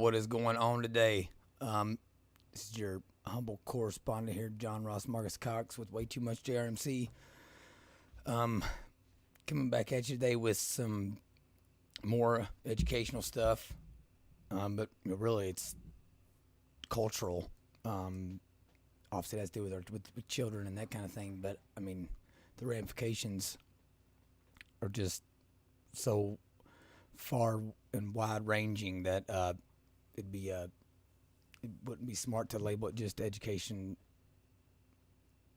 what is going on today? This is your humble correspondent here, John Ross Marcus Cox with Way Too Much JRMC. Coming back at you today with some more educational stuff, but really it's cultural. Obviously, it has to do with children and that kind of thing. But I mean, the ramifications are just so far and wide-ranging that it wouldn't be smart to label it just education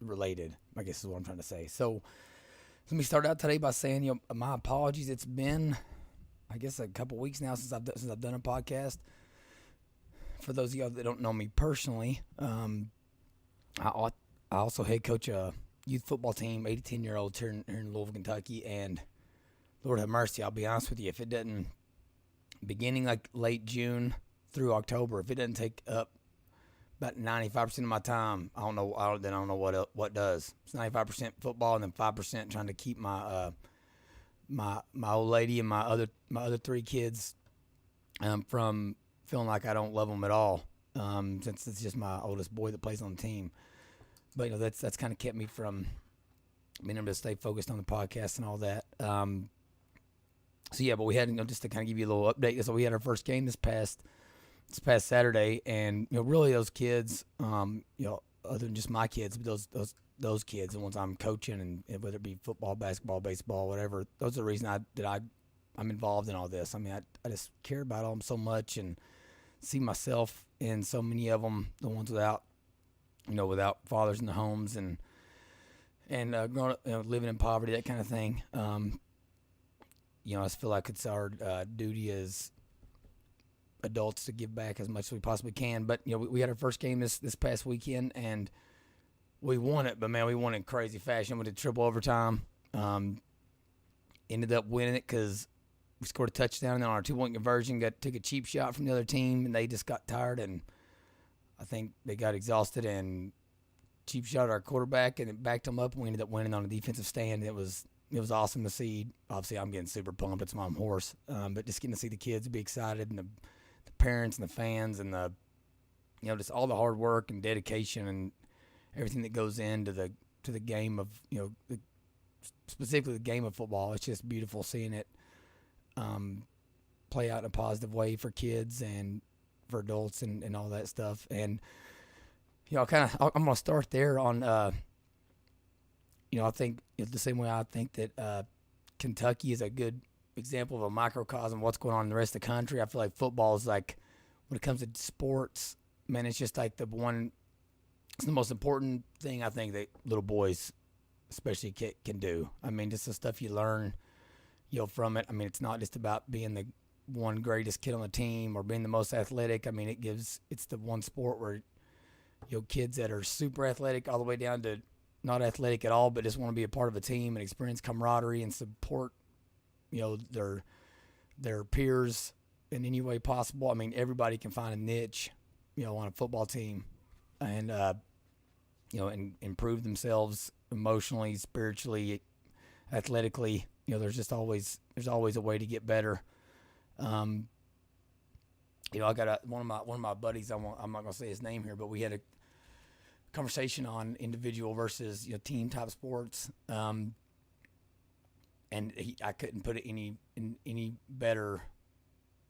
related, I guess is what I'm trying to say. So let me start out today by saying, my apologies. It's been, I guess, a couple weeks now since I've done a podcast. For those of you that don't know me personally, I also head coach a youth football team, 8 to 10-year-olds here in Louisville, Kentucky, and Lord have mercy, I'll be honest with you, if it doesn't, beginning like late June through October, if it doesn't take up about 95% of my time, I don't know what does. It's 95% football and then 5% trying to keep my old lady and my other 3 kids from feeling like I don't love them at all, since it's just my oldest boy that plays on the team. But that's kind of kept me from being able to stay focused on the podcast and all that. So yeah, but we had, just to kind of give you a little update. So we had our first game this past Saturday, and really those kids, other than just my kids, but those kids, the ones I'm coaching, and whether it be football, basketball, baseball, whatever, those are the reason I'm involved in all this. I mean, I just care about them so much and see myself in so many of them, the ones without fathers in the homes and growing up, living in poverty, that kind of thing. I just feel like it's our duty as adults to give back as much as we possibly can. But we had our first game this past weekend, and we won it. But man, we won it in crazy fashion. We did triple overtime. Ended up winning it because we scored a touchdown, and then on our 2-point conversion, took a cheap shot from the other team, and they just got tired, and I think they got exhausted and cheap shot our quarterback, and it backed them up, and we ended up winning on a defensive stand. It was awesome to see. Obviously, I'm getting super pumped. It's my horse, but just getting to see the kids be excited, and the parents and the fans, and just all the hard work and dedication and everything that goes into the game of specifically the game of football. It's just beautiful seeing it play out in a positive way for kids and for adults and all that stuff. And I'm going to start there on. I think the same way I think that Kentucky is a good example of a microcosm of what's going on in the rest of the country. I feel like football is like, when it comes to sports, man, it's just like it's the most important thing I think that little boys especially can do. I mean, just the stuff you learn, from it. I mean, it's not just about being the one greatest kid on the team or being the most athletic. I mean, it's the one sport where, kids that are super athletic all the way down to not athletic at all, but just want to be a part of a team and experience camaraderie and support, their peers in any way possible. I mean, everybody can find a niche, on a football team and, and improve themselves emotionally, spiritually, athletically. There's always a way to get better. I got one of my buddies. I'm not gonna say his name here, but we had a conversation on individual versus team type sports, and I couldn't put it in any better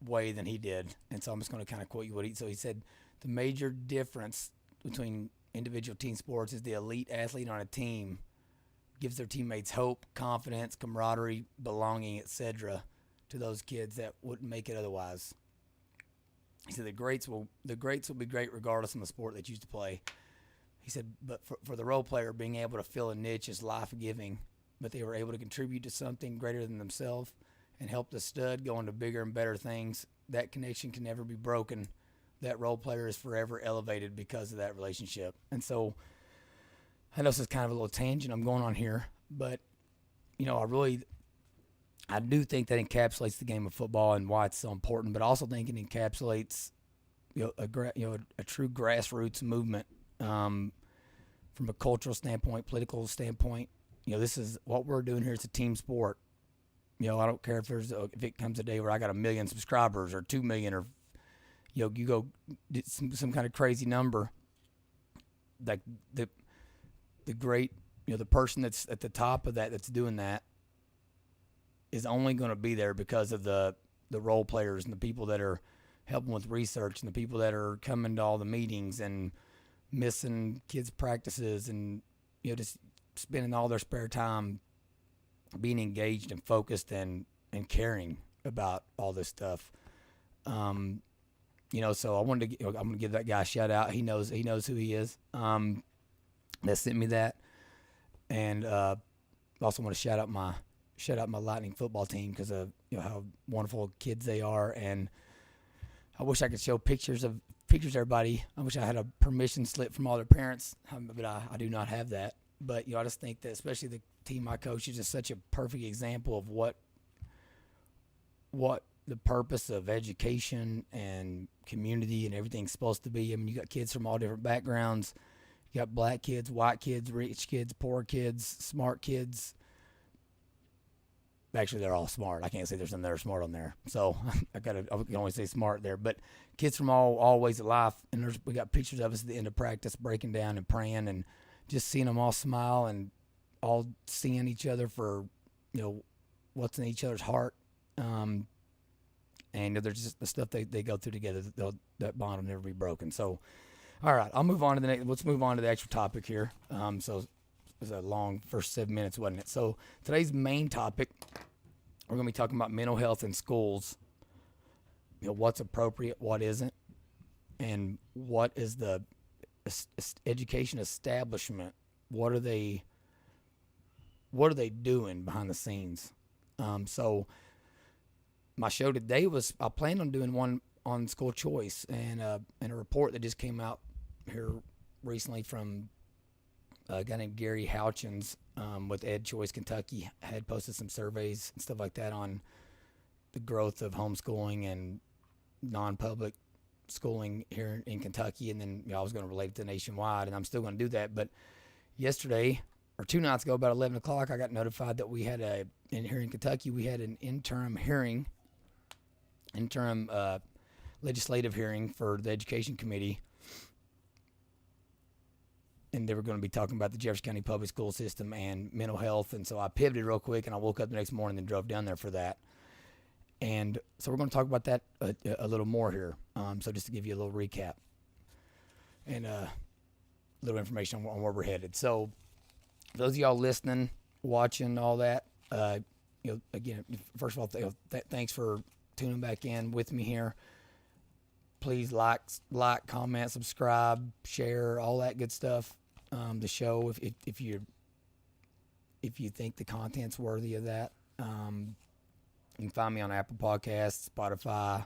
way than he did. And so I'm just going to kind of quote you what he. So he said the major difference between individual team sports is the elite athlete on a team gives their teammates hope, confidence, camaraderie, belonging, etc. to those kids that wouldn't make it otherwise. He said the greats will be great regardless of the sport they choose to play. He said, but for the role player, being able to fill a niche is life-giving, but they were able to contribute to something greater than themselves and help the stud go into bigger and better things. That connection can never be broken. That role player is forever elevated because of that relationship. And so I know this is kind of a little tangent I'm going on here, but, I do think that encapsulates the game of football and why it's so important, but I also think it encapsulates, a true grassroots movement. From a cultural standpoint, political standpoint, this is what we're doing here. It's a team sport. I don't care if it comes a day where I got 1 million subscribers or 2 million or, you go some kind of crazy number, like the great, the person that's at the top of that's doing that is only going to be there because of the role players and the people that are helping with research and the people that are coming to all the meetings and missing kids' practices and just spending all their spare time being engaged and focused and caring about all this stuff. So I'm going to give that guy a shout out. He knows who he is. That sent me that, and also want to shout out my Lightning football team because of how wonderful kids they are, and I wish I could show pictures of everybody. I wish I had a permission slip from all their parents, but I do not have that. But I just think that especially the team I coach is just such a perfect example of what the purpose of education and community and everything's supposed to be. I mean, you got kids from all different backgrounds. You got black kids, white kids, rich kids, poor kids, smart kids. Actually, they're all smart. I can't say there's some that are smart on there. So I can only say smart there. But kids from all ways of life. And we got pictures of us at the end of practice breaking down and praying and just seeing them all smile and all seeing each other for, what's in each other's heart. And there's just the stuff they go through together. That bond will never be broken. So, all right, I'll move on to the next. Let's move on to the actual topic here. So it was a long first 7 minutes, wasn't it? So today's main topic, we're going to be talking about mental health in schools. What's appropriate, what isn't, and what is the education establishment. What are they doing behind the scenes? So my show today I planned on doing one on school choice and a report that just came out here recently from a guy named Gary Houchins with Ed Choice Kentucky had posted some surveys and stuff like that on the growth of homeschooling and non-public schooling here in Kentucky, and then I was going to relate it to nationwide, and I'm still going to do that. But yesterday, or 2 nights ago, about 11 o'clock, I got notified that we had here in Kentucky, we had an interim legislative hearing for the Education Committee, and they were going to be talking about the Jefferson County public school system and mental health. And so I pivoted real quick, and I woke up the next morning and drove down there for that. And so we're going to talk about that a little more here. So just to give you a little recap and a little information on where we're headed. So for those of y'all listening, watching, all that, again, first of all, thanks for tuning back in with me here. Please like, comment, subscribe, share, all that good stuff. The show, if you think the content's worthy of that. You can find me on Apple Podcasts, Spotify,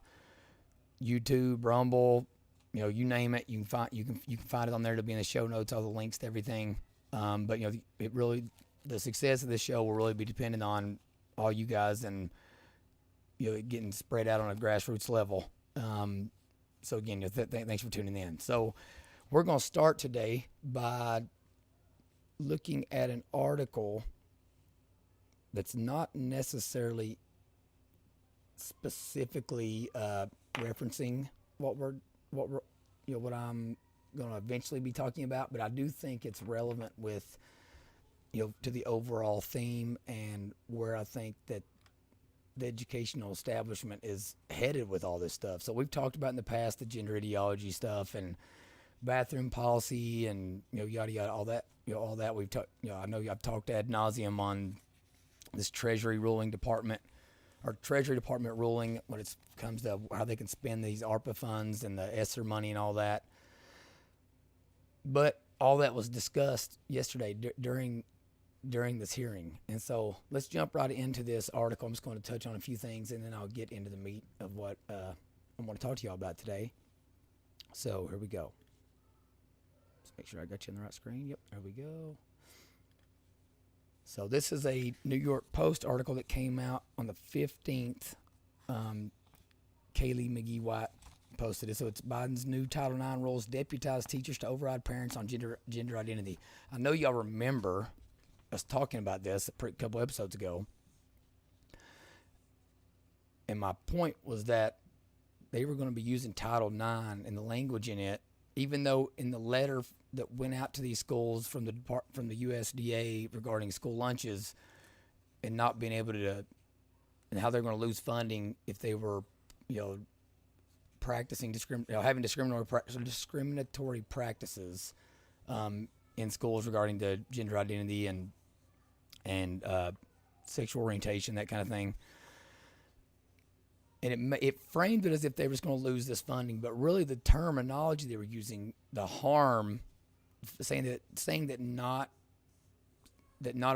YouTube, Rumble, you name it. You can find it on there. To be in the show notes, all the links to everything. But the success of this show will really be dependent on all you guys and getting spread out on a grassroots level. So again, thanks for tuning in. So we're going to start today by looking at an article that's not necessarily specifically referencing what I'm going to eventually be talking about, but I do think it's relevant with to the overall theme and where I think that the educational establishment is headed with all this stuff. So we've talked about in the past the gender ideology stuff and bathroom policy and yada yada, all that. All that we've talked. I know I've talked ad nauseum on this Treasury Department ruling when it comes to how they can spend these ARPA funds and the ESSER money and all that. But all that was discussed yesterday during this hearing. And so let's jump right into this article. I'm just going to touch on a few things, and then I'll get into the meat of what I want to talk to y'all about today. So here we go. Let's make sure I got you on the right screen. Yep, there we go. So this is a New York Post article that came out on the 15th. Kaylee McGee-White posted it. So it's Biden's new Title IX rules deputize teachers to override parents on gender identity. I know y'all remember us talking about this a couple episodes ago. And my point was that they were going to be using Title IX and the language in it, even though in the letter that went out to these schools from the USDA regarding school lunches and not being able to, and how they're going to lose funding if they were, practicing having discriminatory practices in schools regarding the gender identity and sexual orientation, that kind of thing. And it framed it as if they were just going to lose this funding, but really the terminology they were using, the harm, saying that not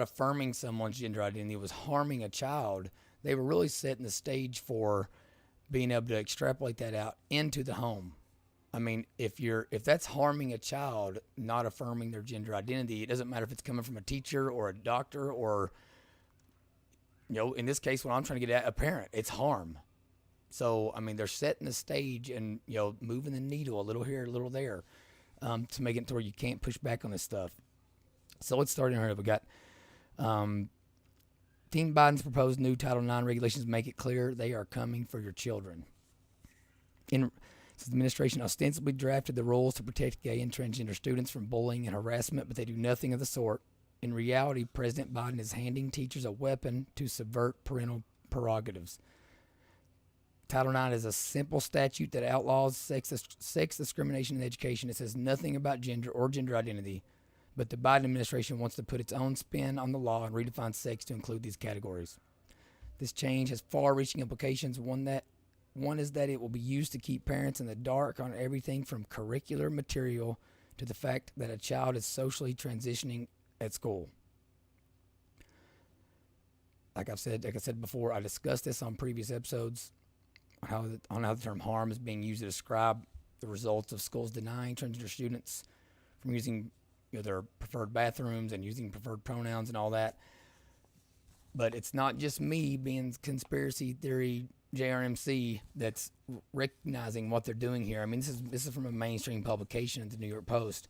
affirming someone's gender identity was harming a child. They were really setting the stage for being able to extrapolate that out into the home. I mean, if that's harming a child, not affirming their gender identity, it doesn't matter if it's coming from a teacher or a doctor or, in this case, what I'm trying to get at, a parent, it's harm. So, I mean, they're setting the stage and, moving the needle a little here, a little there, to make it to where you can't push back on this stuff. So let's start in here. We got Team Biden's proposed new Title IX regulations make it clear they are coming for your children. The administration ostensibly drafted the rules to protect gay and transgender students from bullying and harassment, but they do nothing of the sort. In reality, President Biden is handing teachers a weapon to subvert parental prerogatives. Title IX is a simple statute that outlaws sex discrimination in education. It says nothing about gender or gender identity, but the Biden administration wants to put its own spin on the law and redefine sex to include these categories. This change has far-reaching implications. One is that it will be used to keep parents in the dark on everything from curricular material to the fact that a child is socially transitioning at school. Like I said before, I discussed this on previous episodes on how the term harm is being used to describe the results of schools denying transgender students from using their preferred bathrooms and using preferred pronouns and all that. But it's not just me being conspiracy theory JRMC that's recognizing what they're doing here. I mean, this is from a mainstream publication, the New York Post,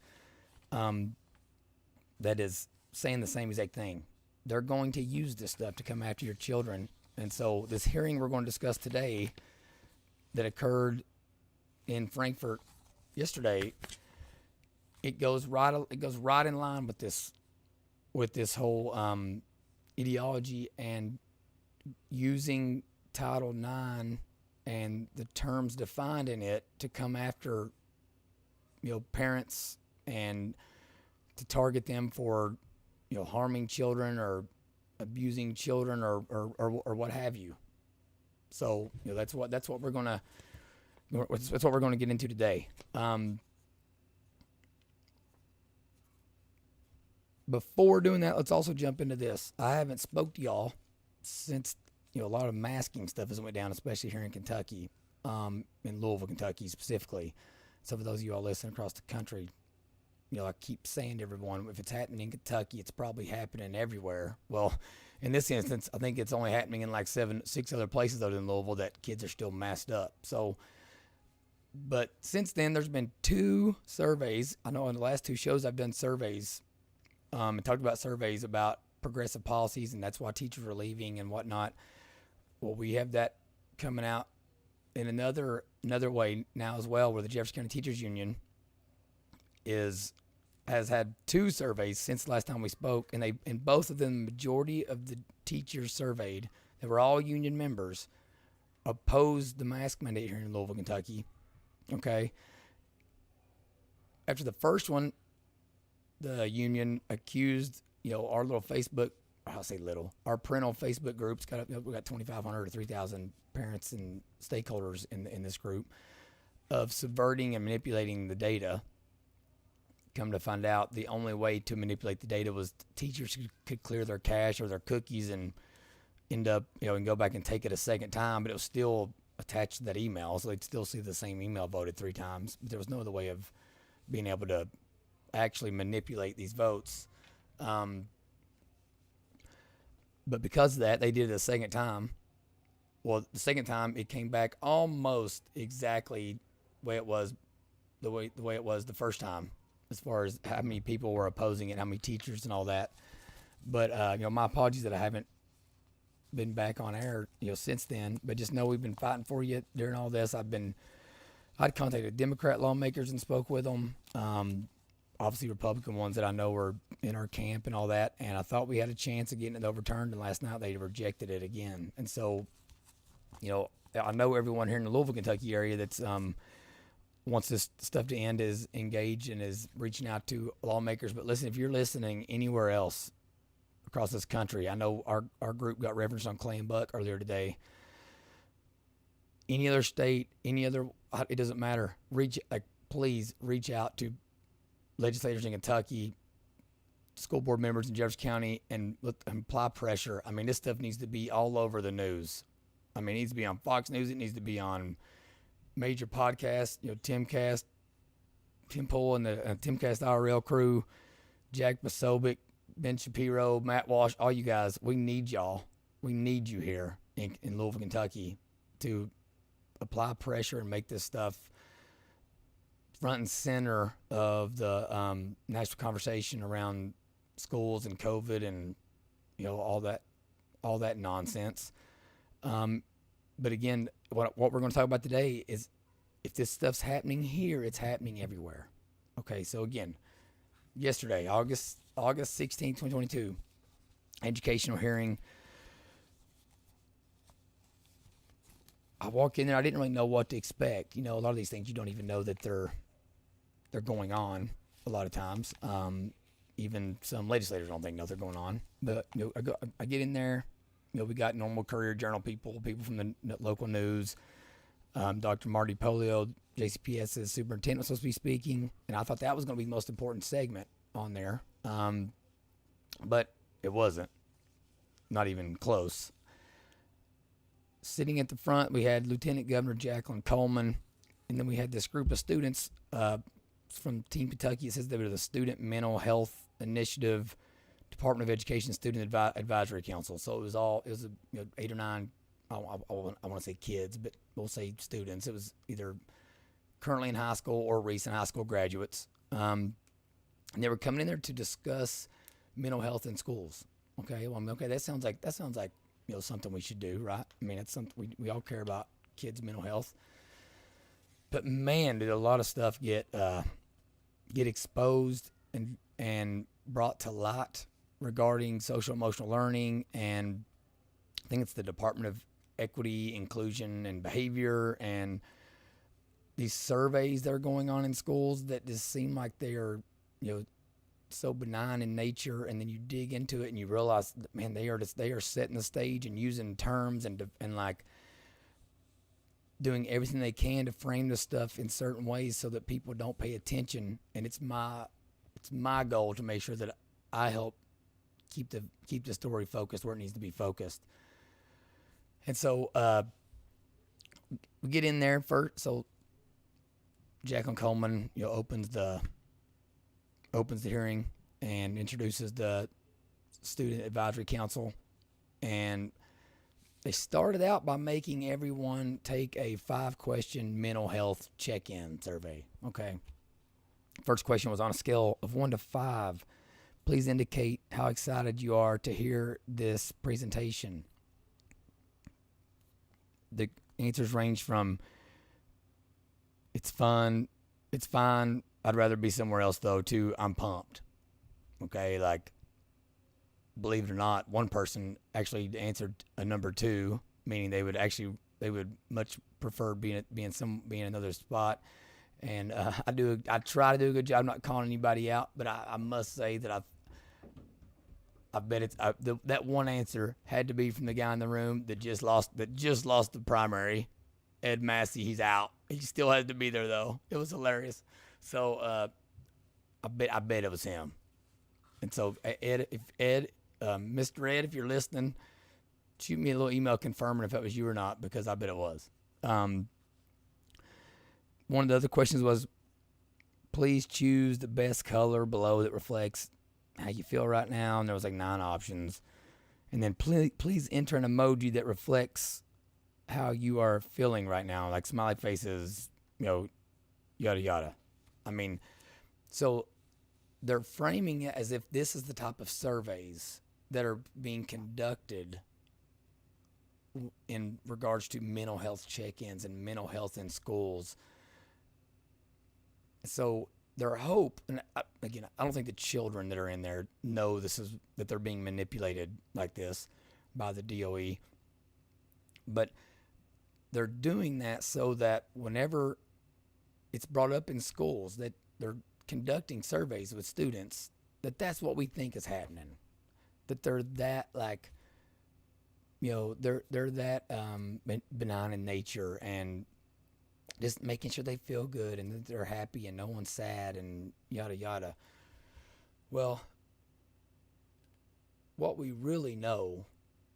that is saying the same exact thing. They're going to use this stuff to come after your children. And so this hearing we're going to discuss today that occurred in Frankfurt yesterday, it goes right in line with this whole ideology and using Title IX and the terms defined in it to come after parents and to target them for harming children or abusing children or what have you. So that's what we're gonna get into today. Before doing that, let's also jump into this. I haven't spoke to y'all since a lot of masking stuff has went down, especially here in Kentucky, in Louisville, Kentucky specifically. So for those of you all listening across the country, I keep saying to everyone, if it's happening in Kentucky, it's probably happening everywhere. Well, in this instance, I think it's only happening in like 6 other places other than Louisville that kids are still masked up. So, but since then, there's been 2 surveys. I know in the last 2 shows I've done surveys and talked about surveys about progressive policies, and that's why teachers are leaving and whatnot. Well, we have that coming out in another way now as well, where the Jefferson County Teachers Union has had 2 surveys since the last time we spoke, and in both of them, the majority of the teachers surveyed, that were all union members, opposed the mask mandate here in Louisville, Kentucky. Okay. After the first one, the union accused, our little Facebook, our parental Facebook groups we got 2,500 or 3,000 parents and stakeholders in this group, of subverting and manipulating the data. Come to find out, the only way to manipulate the data was teachers could clear their cache or their cookies and end up, and go back and take it a second time, but it was still attached to that email, so they'd still see the same email voted 3 times. But there was no other way of being able to actually manipulate these votes. But because of that, they did it a second time. Well, the second time it came back almost exactly the way it was the first time, as far as how many people were opposing it, how many teachers and all that. But my apologies that I haven't been back on air, since then. But just know we've been fighting for you during all this. I'd contacted Democrat lawmakers and spoke with them. Obviously Republican ones that I know were in our camp and all that. And I thought we had a chance of getting it overturned. And last night they rejected it again. And so, I know everyone here in the Louisville, Kentucky area that's wants this stuff to end is engaged and is reaching out to lawmakers. But listen, if you're listening anywhere else across this country, I know our group got referenced on Clay and Buck earlier today. Any other state, it doesn't matter. Please reach out to legislators in Kentucky, school board members in Jefferson County, and apply pressure. I mean, this stuff needs to be all over the news. I mean, it needs to be on Fox News. It needs to be on major podcasts, Timcast, Tim Pool and the Timcast IRL crew, Jack Posobiec, Ben Shapiro, Matt Walsh, all you guys. We need y'all. We need you here in Louisville, Kentucky to apply pressure and make this stuff front and center of the national conversation around schools and COVID and all that nonsense. But again, what we're going to talk about today is if this stuff's happening here, it's happening everywhere. Okay, so again, yesterday, August 16, 2022, educational hearing. I walk in there, I didn't really know what to expect. A lot of these things you don't even know that they're going on a lot of times. Even some legislators don't think they're going on. But I get in there. We got normal Courier Journal people from the local news. Dr. Marty Polio, JCPS's superintendent, was supposed to be speaking, and I thought that was going to be the most important segment on there. But it wasn't. Not even close. Sitting at the front, we had Lieutenant Governor Jacqueline Coleman, and then we had this group of students from Team Kentucky. It says they were the Student Mental Health Initiative, Department of Education Student Advisory Council. So it was 8 or 9, I want to say kids, but we'll say students. It was either currently in high school or recent high school graduates. And they were coming in there to discuss mental health in schools. Okay, that sounds like something we should do, right? I mean, it's something we all care about kids' mental health. But man, did a lot of stuff get exposed and brought to light regarding social emotional learning, and I think it's the Department of Equity, Inclusion, and Behavior, and these surveys that are going on in schools that just seem like they are, so benign in nature, and then you dig into it and you realize that, man, they are setting the stage and using terms and like doing everything they can to frame this stuff in certain ways so that people don't pay attention. And it's my goal to make sure that I help keep the story focused where it needs to be focused. And so we get in there first. So Jacqueline Coleman, opens the hearing and introduces the Student Advisory Council, and they started out by making everyone take a 5-question mental health check-in survey. Okay. First question was, on a scale of 1 to 5, please indicate how excited you are to hear this presentation. The answers range from, it's fun, it's fine, I'd rather be somewhere else though, to I'm pumped. Okay, like, believe it or not, one person actually answered a number 2, meaning they would much prefer being another spot. And I try to do a good job. I'm not calling anybody out, but I must say that I bet that one answer had to be from the guy in the room that just lost the primary. Ed Massey, he's out. He still has to be there though. It was hilarious. So I bet it was him. And so Mr. Ed, if you're listening, shoot me a little email confirming if that was you or not, because I bet it was. One of the other questions was, please choose the best color below that reflects how you feel right now. And there was like 9 options. And then please enter an emoji that reflects how you are feeling right now, like smiley faces, yada, yada. I mean, so they're framing it as if this is the type of surveys that are being conducted in regards to mental health check-ins and mental health in schools. So their hope, and again, I don't think the children that are in there know that they're being manipulated like this by the DOE, but they're doing that so that whenever it's brought up in schools that they're conducting surveys with students, that's what we think is happening. That they're that they're that benign in nature and just making sure they feel good and that they're happy and no one's sad and yada yada. Well, what we really know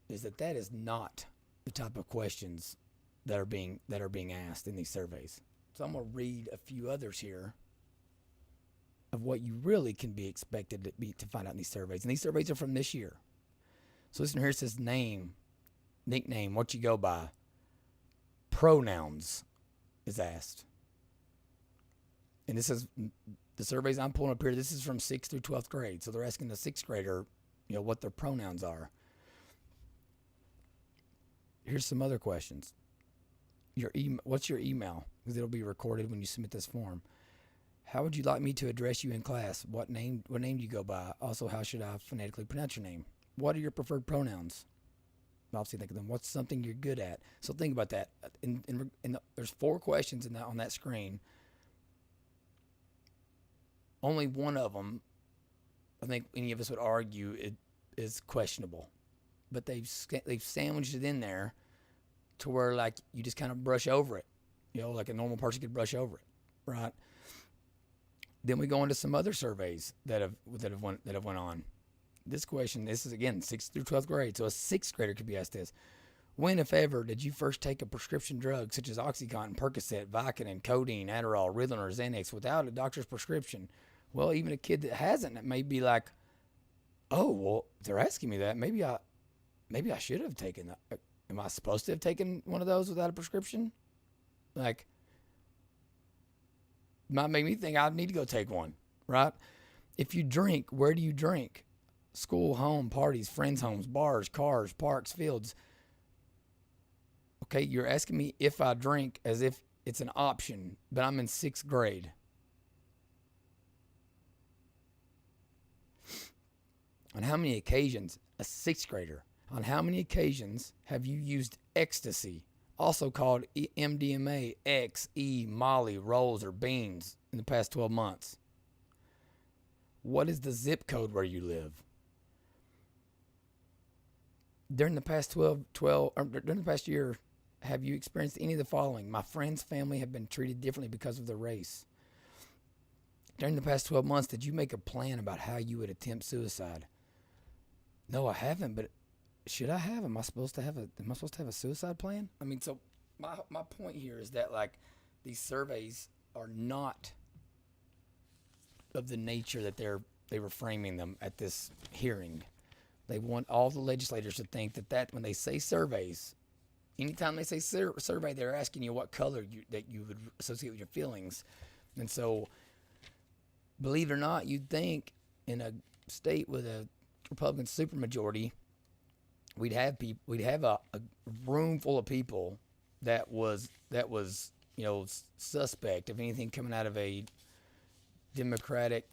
is that is not the type of questions that are being asked in these surveys. So I'm gonna read a few others here of what you really can be expected to find out in these surveys. And these surveys are from this year. So listen here, it says name, nickname, what you go by. Pronouns is asked. And this is the surveys I'm pulling up here. This is from 6th through 12th grade. So they're asking the 6th grader, what their pronouns are. Here's some other questions. What's your email? Because it'll be recorded when you submit this form. How would you like me to address you in class? What name do you go by? Also, how should I phonetically pronounce your name? What are your preferred pronouns? Obviously, think of them. What's something you're good at? So think about that. There's 4 questions on that screen. Only one of them, I think any of us would argue, it is questionable. But they've sandwiched it in there to where you just kind of brush over it, like a normal person could brush over it, right? Then we go into some other surveys that have went on. This question, this is again 6th through 12th grade, so a 6th grader could be asked this: when, if ever, did you first take a prescription drug such as OxyContin, Percocet, Vicodin, codeine, Adderall, Ritalin, or Xanax without a doctor's prescription? Well, even a kid that hasn't, it may be like, oh, well, they're asking me that. Maybe I should have taken that. Am I supposed to have taken one of those without a prescription? Might make me think I need to go take one, right? If you drink, where do you drink? School, home, parties, friends' homes, bars, cars, parks, fields. Okay, you're asking me if I drink as if it's an option, but I'm in 6th grade. On how many occasions, a 6th grader, on how many occasions have you used ecstasy, also called MDMA, X, E, Molly, rolls, or beans, in the past 12 months? What is the zip code where you live? During the past during the past year, have you experienced any of the following? My friend's family have been treated differently because of their race. During the past 12 months, did you make a plan about how you would attempt suicide? No, I haven't, but should I have? Am I supposed to have a suicide plan? I mean, so my point here is that these surveys are not of the nature that they were framing them at this hearing. They want all the legislators to think that when they say surveys, anytime they say survey, they're asking you what color that you would associate with your feelings. And so, believe it or not, you'd think in a state with a Republican supermajority, we'd have a room full of people that was suspect of anything coming out of a Democratic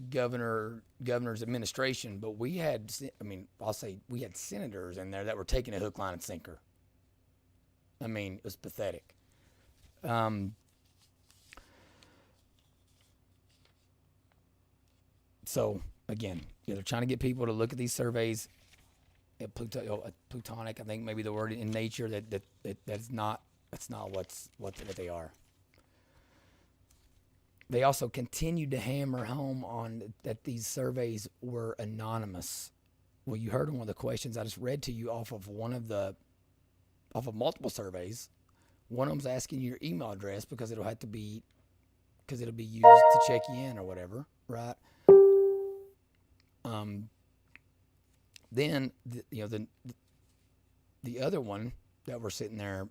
governor's administration. But we had senators in there that were taking a hook, line, and sinker. I mean, it was pathetic. So again, they're trying to get people to look at these surveys. Plutonic, I think maybe the word in nature that's not what they are. They also continued to hammer home on that these surveys were anonymous. Well, you heard one of the questions I just read to you off of multiple surveys. One of them's asking you your email address because it'll be used to check you in or whatever, right? Then the other one that we're sitting there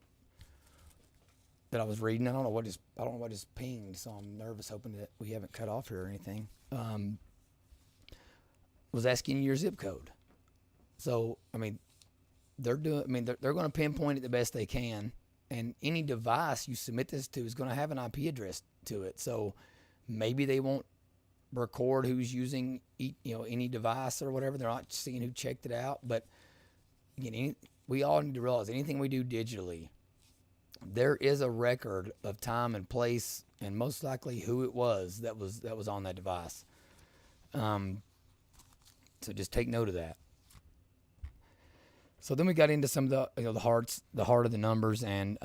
that I was reading, I don't know what just pinged, so I'm nervous, hoping that we haven't cut off here or anything. Was asking you your zip code. So I mean, they're doing. I mean, they're going to pinpoint it the best they can, and any device you submit this to is going to have an IP address to it. So maybe they won't record who's using any device or whatever. They're not seeing who checked it out. But again, we all need to realize anything we do digitally, there is a record of time and place, and most likely who it was that was on that device. So just take note of that. So then we got into some of the heart of the numbers, and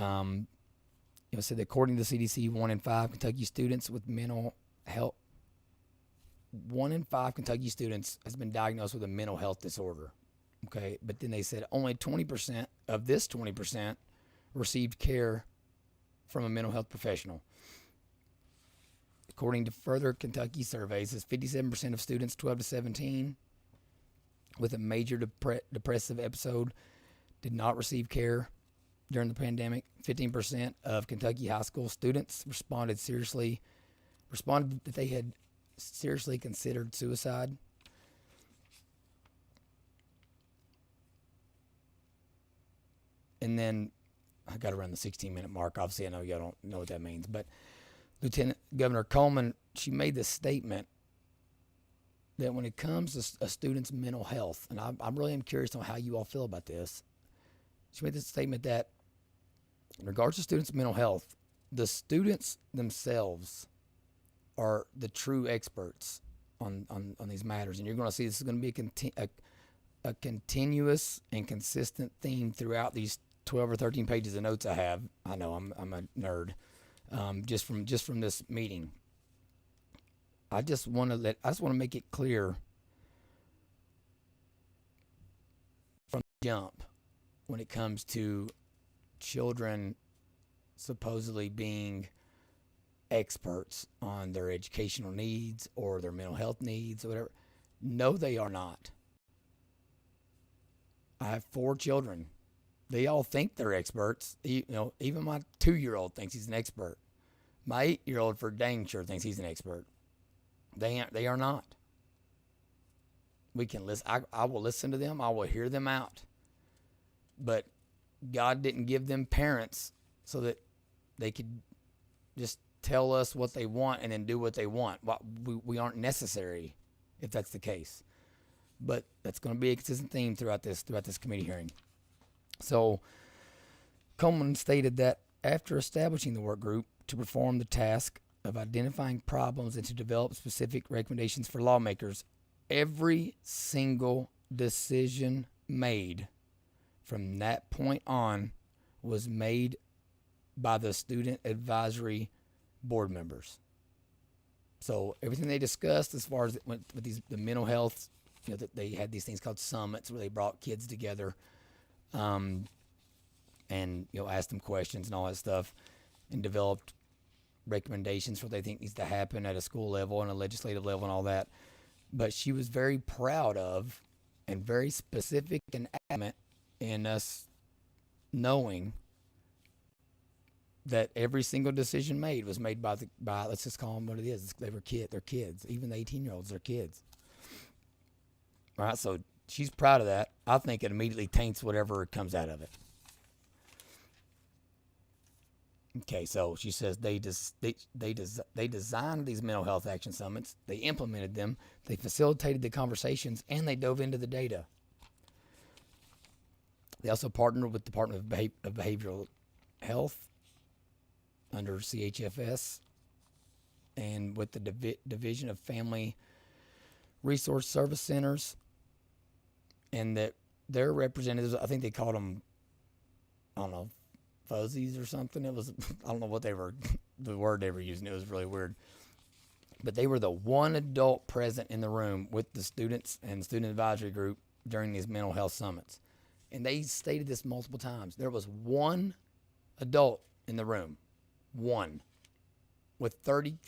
said that according to the CDC, 1 in 5 Kentucky students with mental health, 1 in 5 Kentucky students has been diagnosed with a mental health disorder. Okay, but then they said only 20% of this 20% received care from a mental health professional. According to further Kentucky surveys, 57% of students 12 to 17 with a major depressive episode did not receive care during the pandemic. 15% of Kentucky high school students responded that they had seriously considered suicide. And then I got around the 16-minute mark. Obviously, I know y'all don't know what that means, but Lieutenant Governor Coleman, she made this statement that when it comes to a student's mental health, and I really am curious on how you all feel about this. She made this statement that in regards to students' mental health, the students themselves are the true experts on these matters. And you're going to see this is going to be a continuous and consistent theme throughout these 12 or 13 pages of notes I have. I know I'm a nerd. Just from this meeting, I just want to make it clear from the jump when it comes to children supposedly being experts on their educational needs or their mental health needs or whatever. No, they are not. I have 4 children. They all think they're experts. Even my 2-year-old thinks he's an expert. My 8-year-old for dang sure thinks he's an expert. They are not. We can listen. I will listen to them. I will hear them out. But God didn't give them parents so that they could just tell us what they want and then do what they want. We aren't necessary if that's the case. But that's going to be a consistent theme throughout this committee hearing. So Coleman stated that after establishing the work group to perform the task of identifying problems and to develop specific recommendations for lawmakers, every single decision made from that point on was made by the student advisory board members. So everything they discussed as far as with the mental health, that they had these things called summits where they brought kids together, and asked them questions and all that stuff, and developed recommendations for what they think needs to happen at a school level and a legislative level and all that. But she was very proud of and very specific and adamant in us knowing that every single decision made was made by let's just call them what it is. They're kids. Even the 18-year-olds are kids. All right, so she's proud of that. I think it immediately taints whatever comes out of it. Okay, so she says they designed these mental health action summits, they implemented them, they facilitated the conversations, and they dove into the data. They also partnered with the Department of Behavioral Health under CHFS and with the Division of Family Resource Service Centers, and that their representatives, I think they called them, I don't know, fuzzies or something. It was, I don't know what the word they were using. It was really weird. But they were the one adult present in the room with the students and student advisory group during these mental health summits. And they stated this multiple times. There was one adult in the room. One. With 30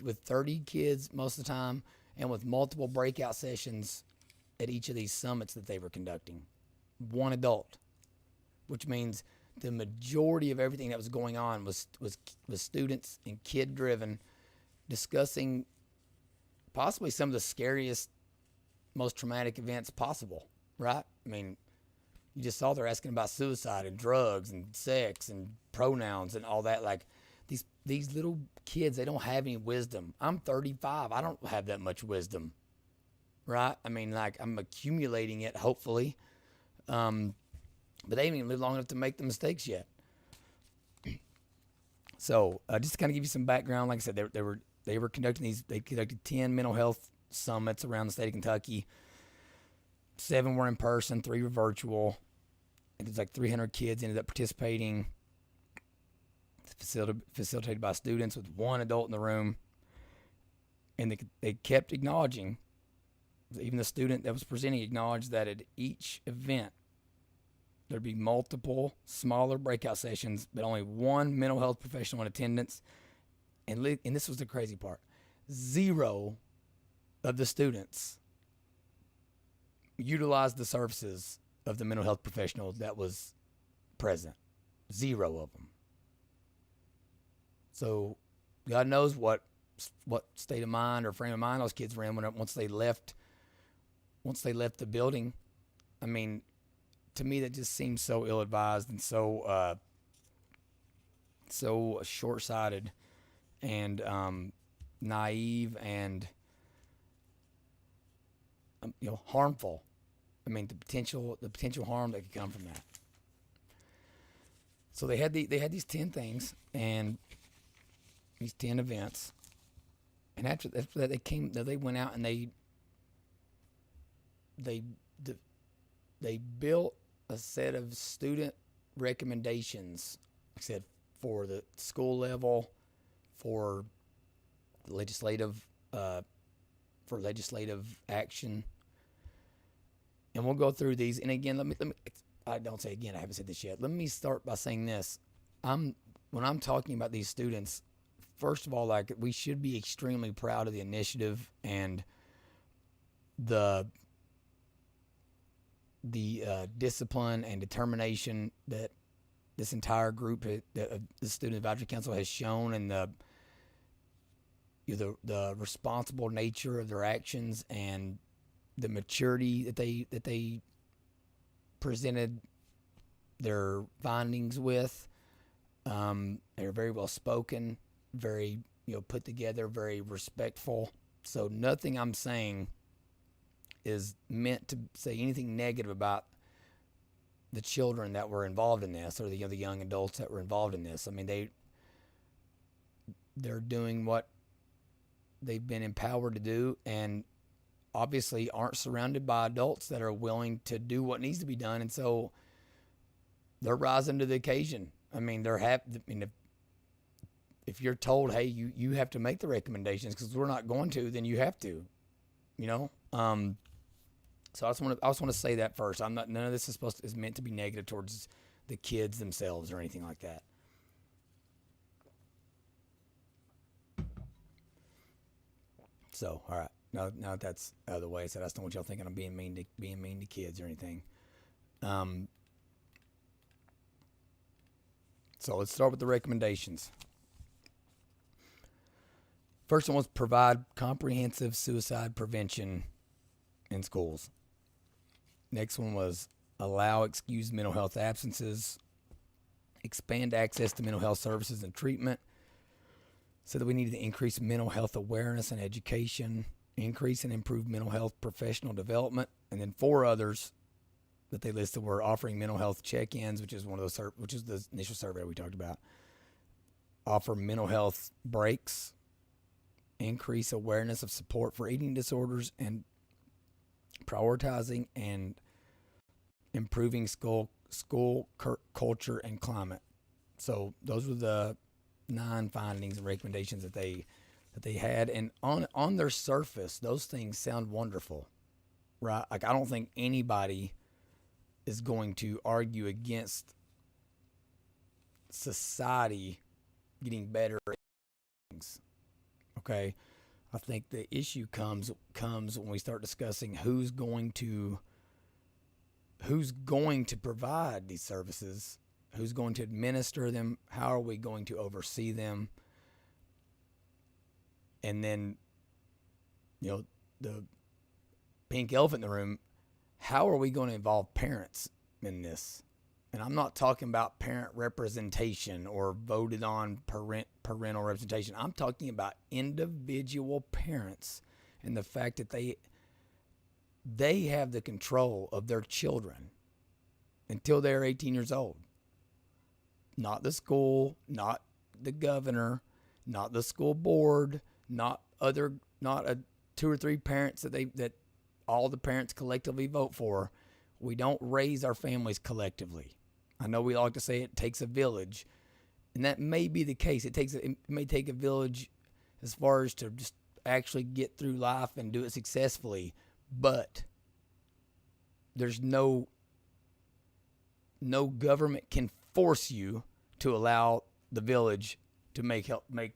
kids most of the time, and with multiple breakout sessions at each of these summits that they were conducting. One adult. Which means the majority of everything that was going on was students and kid-driven, discussing possibly some of the scariest, most traumatic events possible, right? I mean, You just saw they're asking about suicide and drugs and sex and pronouns and all that. Like these little kids, they don't have any wisdom. I'm 35. I don't have that much wisdom, right? I mean, like I'm accumulating it, hopefully. But they haven't even lived long enough to make the mistakes yet. So just to kind of give you some background, like I said, they were conducting these. They conducted 10 mental health summits around the state of Kentucky. 7 were in person, 3 were virtual. It was like 300 kids ended up participating. Facilitated by students with 1 adult in the room, and they kept acknowledging. Even the student that was presenting acknowledged that at each event there'd be multiple smaller breakout sessions, but only 1 mental health professional in attendance. And this was the crazy part: 0 of the students utilized the services of the mental health professional that was present. 0 of them. So God knows what state of mind or frame of mind those kids were in once they left the building. I mean, to me, that just seems so ill-advised and so short-sighted and naive and harmful. I mean, the potential harm that could come from that. So they had these 10 things and these 10 events, and after that they went out and they built a set of student recommendations, like I said, for the school level, for legislative action. And we'll go through these. And again, let me I don't say again, I haven't said this yet. Let me start by saying this. When I'm talking about these students, first of all, like, we should be extremely proud of the initiative and the discipline and determination that this entire group, the Student Advisory Council, has shown, and the responsible nature of their actions and the maturity that they presented their findings with. They're very well spoken, very put together, very respectful. So nothing I'm saying is meant to say anything negative about the children that were involved in this, or the young adults that were involved in this. I mean, they're doing what they've been empowered to do, and obviously aren't surrounded by adults that are willing to do what needs to be done, and so they're rising to the occasion. I mean, if you're told, hey, you have to make the recommendations because we're not going to, then you have to, So I just want to say that first. None of this is meant to be negative towards the kids themselves or anything like that. So, all right. Now that's out of the way, so I just don't want y'all thinking I'm being mean to kids or anything. So let's start with the recommendations. First one was provide comprehensive suicide prevention in schools. Next one was allow excused mental health absences, expand access to mental health services and treatment. So that we needed to increase mental health awareness and education, increase and improve mental health professional development, and then 4 others that they listed were offering mental health check-ins, which is the initial survey we talked about. Offer mental health breaks, increase awareness of support for eating disorders, and prioritizing and improving school culture and climate. So those were the 9 findings and recommendations that they had, and on their surface, those things sound wonderful, right? Like, I don't think anybody is going to argue against society getting better at things. Okay, I think the issue comes when we start discussing who's going to provide these services, who's going to administer them, how are we going to oversee them, and then the pink elephant in the room, how are we going to involve parents in this. And I'm not talking about parent representation or voted on parental representation. I'm talking about individual parents and the fact that they have the control of their children until they're 18 years old. Not the school, not the governor, not the school board, not two or three parents that all the parents collectively vote for. We don't raise our families collectively. I know we like to say it takes a village, and that may be the case. It may take a village as far as to just actually get through life and do it successfully, but there's no government can force you to allow the village to make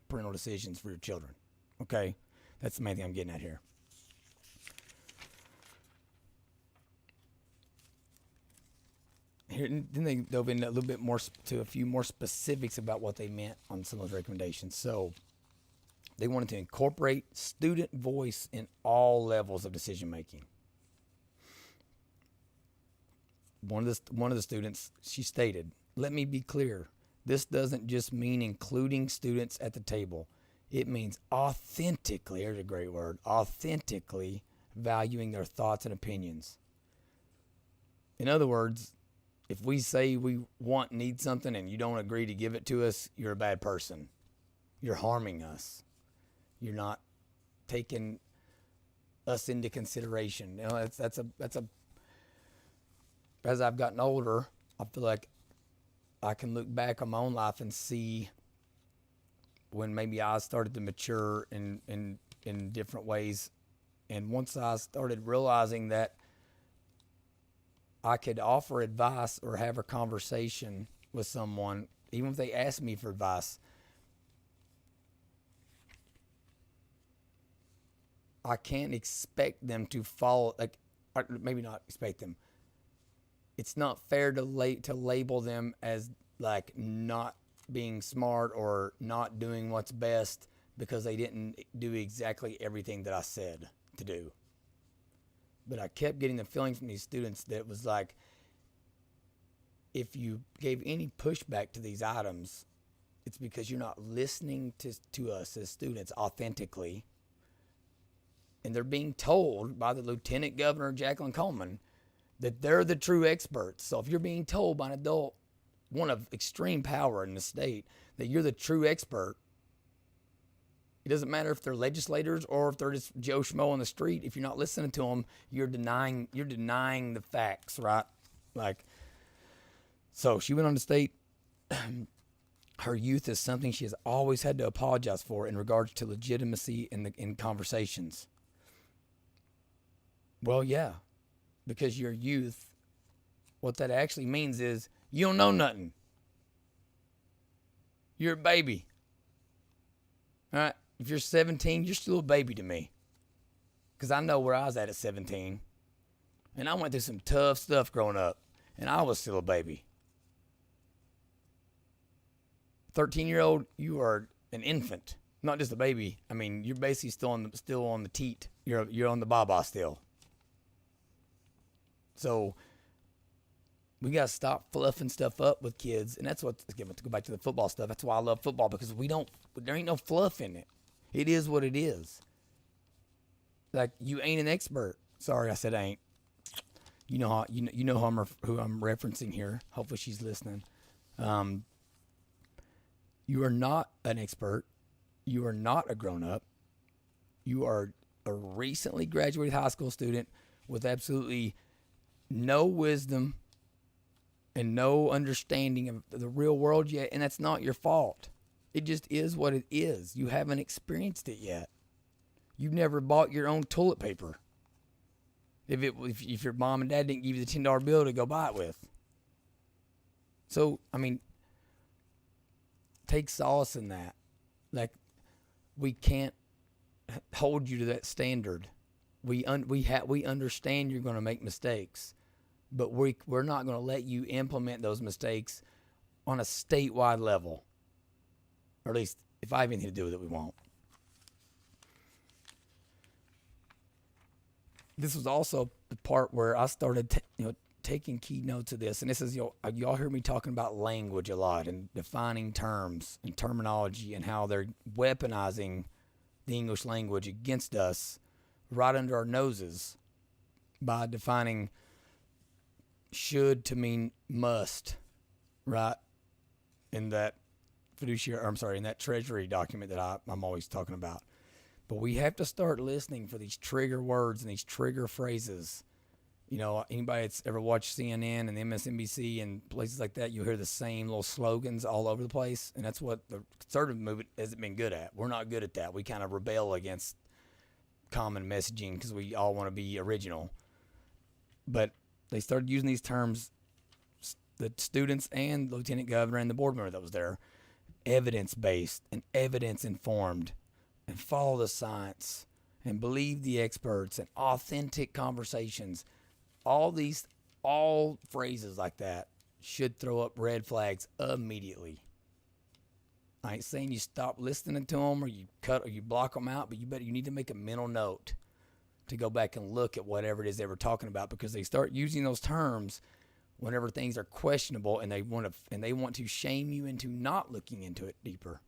parental decisions for your children. Okay? That's the main thing I'm getting at here. Then they dove in a little bit more to a few more specifics about what they meant on some of those recommendations. So they wanted to incorporate student voice in all levels of decision making. One of the students, she stated, "Let me be clear. This doesn't just mean including students at the table. It means authentically," here's a great word, authentically valuing their thoughts and opinions. In other words, if we say we need something and you don't agree to give it to us, you're a bad person. You're harming us. You're not taking us into consideration. You know, that's a. As I've gotten older, I feel like I can look back on my own life and see when maybe I started to mature in different ways. And once I started realizing that I could offer advice or have a conversation with someone, even if they asked me for advice, I can't expect them to follow, or maybe not expect them. It's not fair to label them as like not being smart or not doing what's best because they didn't do exactly everything that I said to do. But I kept getting the feeling from these students that it was like, if you gave any pushback to these items, it's because you're not listening to us as students authentically. And they're being told by the Lieutenant Governor, Jacqueline Coleman, that they're the true experts. So if you're being told by an adult, one of extreme power in the state, that you're the true expert, it doesn't matter if they're legislators or if they're just Joe Schmo on the street. If you're not listening to them, you're denying the facts, right? So she went on to state her youth is something she has always had to apologize for in regards to legitimacy in conversations. Well, yeah, because your youth, what that actually means is you don't know nothing. You're a baby. All right? If you're 17, you're still a baby to me. Because I know where I was at 17. And I went through some tough stuff growing up. And I was still a baby. 13-year-old, you are an infant. Not just a baby. I mean, you're basically still on the teat. You're on the baba still. So we got to stop fluffing stuff up with kids. And that's what, to go back to the football stuff, that's why I love football, because there ain't no fluff in it. It is what it is. Like, you ain't an expert. Sorry, I said ain't. You know who I'm referencing here. Hopefully she's listening. You are not an expert. You are not a grown-up. You are a recently graduated high school student with absolutely no wisdom and no understanding of the real world yet, and that's not your fault. It just is what it is. You haven't experienced it yet. You've never bought your own toilet paper. If your mom and dad didn't give you the $10 bill to go buy it with. So, I mean, take solace in that. Like, we can't hold you to that standard. We understand you're going to make mistakes, but we're not going to let you implement those mistakes on a statewide level. Or at least, if I have anything to do with it, we won't. This was also the part where I started taking key notes of this, and this is, y'all hear me talking about language a lot and defining terms and terminology and how they're weaponizing the English language against us right under our noses by defining should to mean must, right? In that in that Treasury document that I'm always talking about. But we have to start listening for these trigger words and these trigger phrases. Anybody that's ever watched CNN and MSNBC and places like that, you'll hear the same little slogans all over the place. And that's what the conservative movement hasn't been good at. We're not good at that. We kind of rebel against common messaging because we all want to be original. But they started using these terms, the students and the lieutenant governor and the board member that was there, evidence-based and evidence-informed, and follow the science and believe the experts and authentic conversations. All phrases like that should throw up red flags immediately. I ain't saying you stop listening to them or you cut or you block them out, but you need to make a mental note to go back and look at whatever it is they were talking about, because they start using those terms whenever things are questionable, and they want to shame you into not looking into it deeper.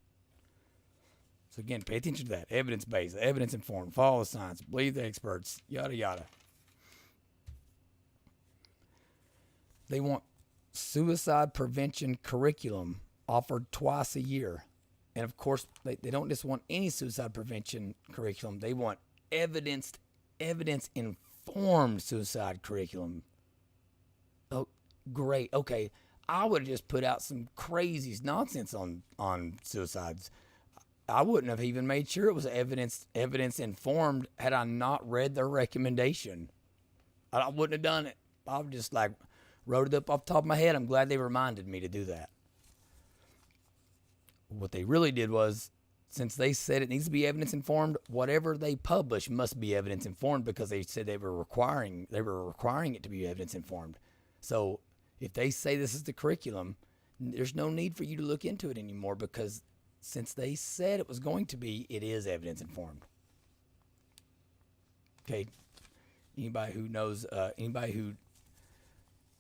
So again, pay attention to that. Evidence-based, evidence-informed, follow the science, believe the experts, yada, yada. They want suicide prevention curriculum offered twice a year. And of course, they don't just want any suicide prevention curriculum. They want evidence-informed suicide curriculum. Oh, great. Okay. I would have just put out some crazy nonsense on suicides. I wouldn't have even made sure it was evidence informed had I not read their recommendation. I wouldn't have done it. I would just wrote it up off the top of my head. I'm glad they reminded me to do that. What they really did was, since they said it needs to be evidence informed, whatever they publish must be evidence informed, because they said they were requiring it to be evidence informed. So if they say this is the curriculum, there's no need for you to look into it anymore, because since they said it was going to be, it is evidence informed. Okay. Anybody who knows, anybody who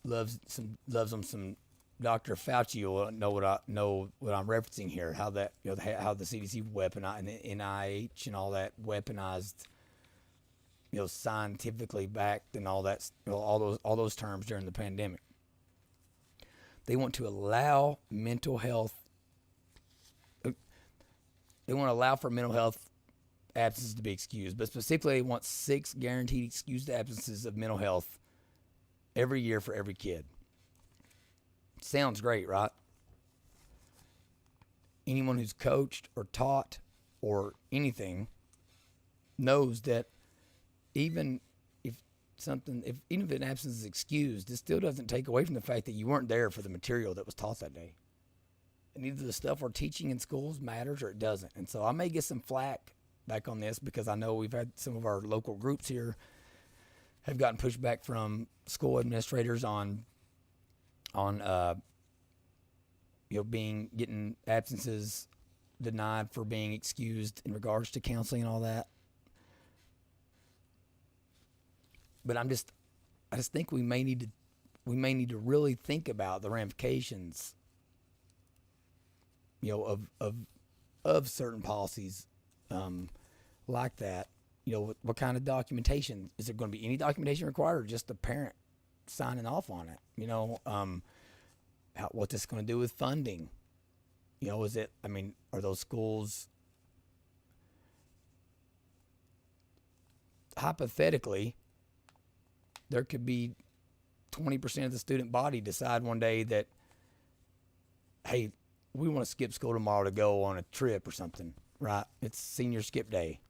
loves some Dr. Fauci will know what I'm referencing here. How that, how the CDC weaponized, and the NIH and all that weaponized, scientifically backed and all that, all those terms during the pandemic. They want to allow mental health. They want to allow for mental health absences to be excused, but specifically they want 6 guaranteed excused absences of mental health every year for every kid. Sounds great, right? Anyone who's coached or taught or anything knows that even if an absence is excused, it still doesn't take away from the fact that you weren't there for the material that was taught that day. And either the stuff we're teaching in schools matters or it doesn't. And so I may get some flack back on this, because I know we've had some of our local groups here have gotten pushback from school administrators on getting absences denied for being excused in regards to counseling and all that. But I just think we may need to really think about the ramifications, of certain policies like that. What kind of documentation? Is there going to be any documentation required, or just the parent signing off on it? What this going to do with funding? Are those schools, hypothetically, there could be 20% of the student body decide one day that, hey, we want to skip school tomorrow to go on a trip or something, right? It's senior skip day.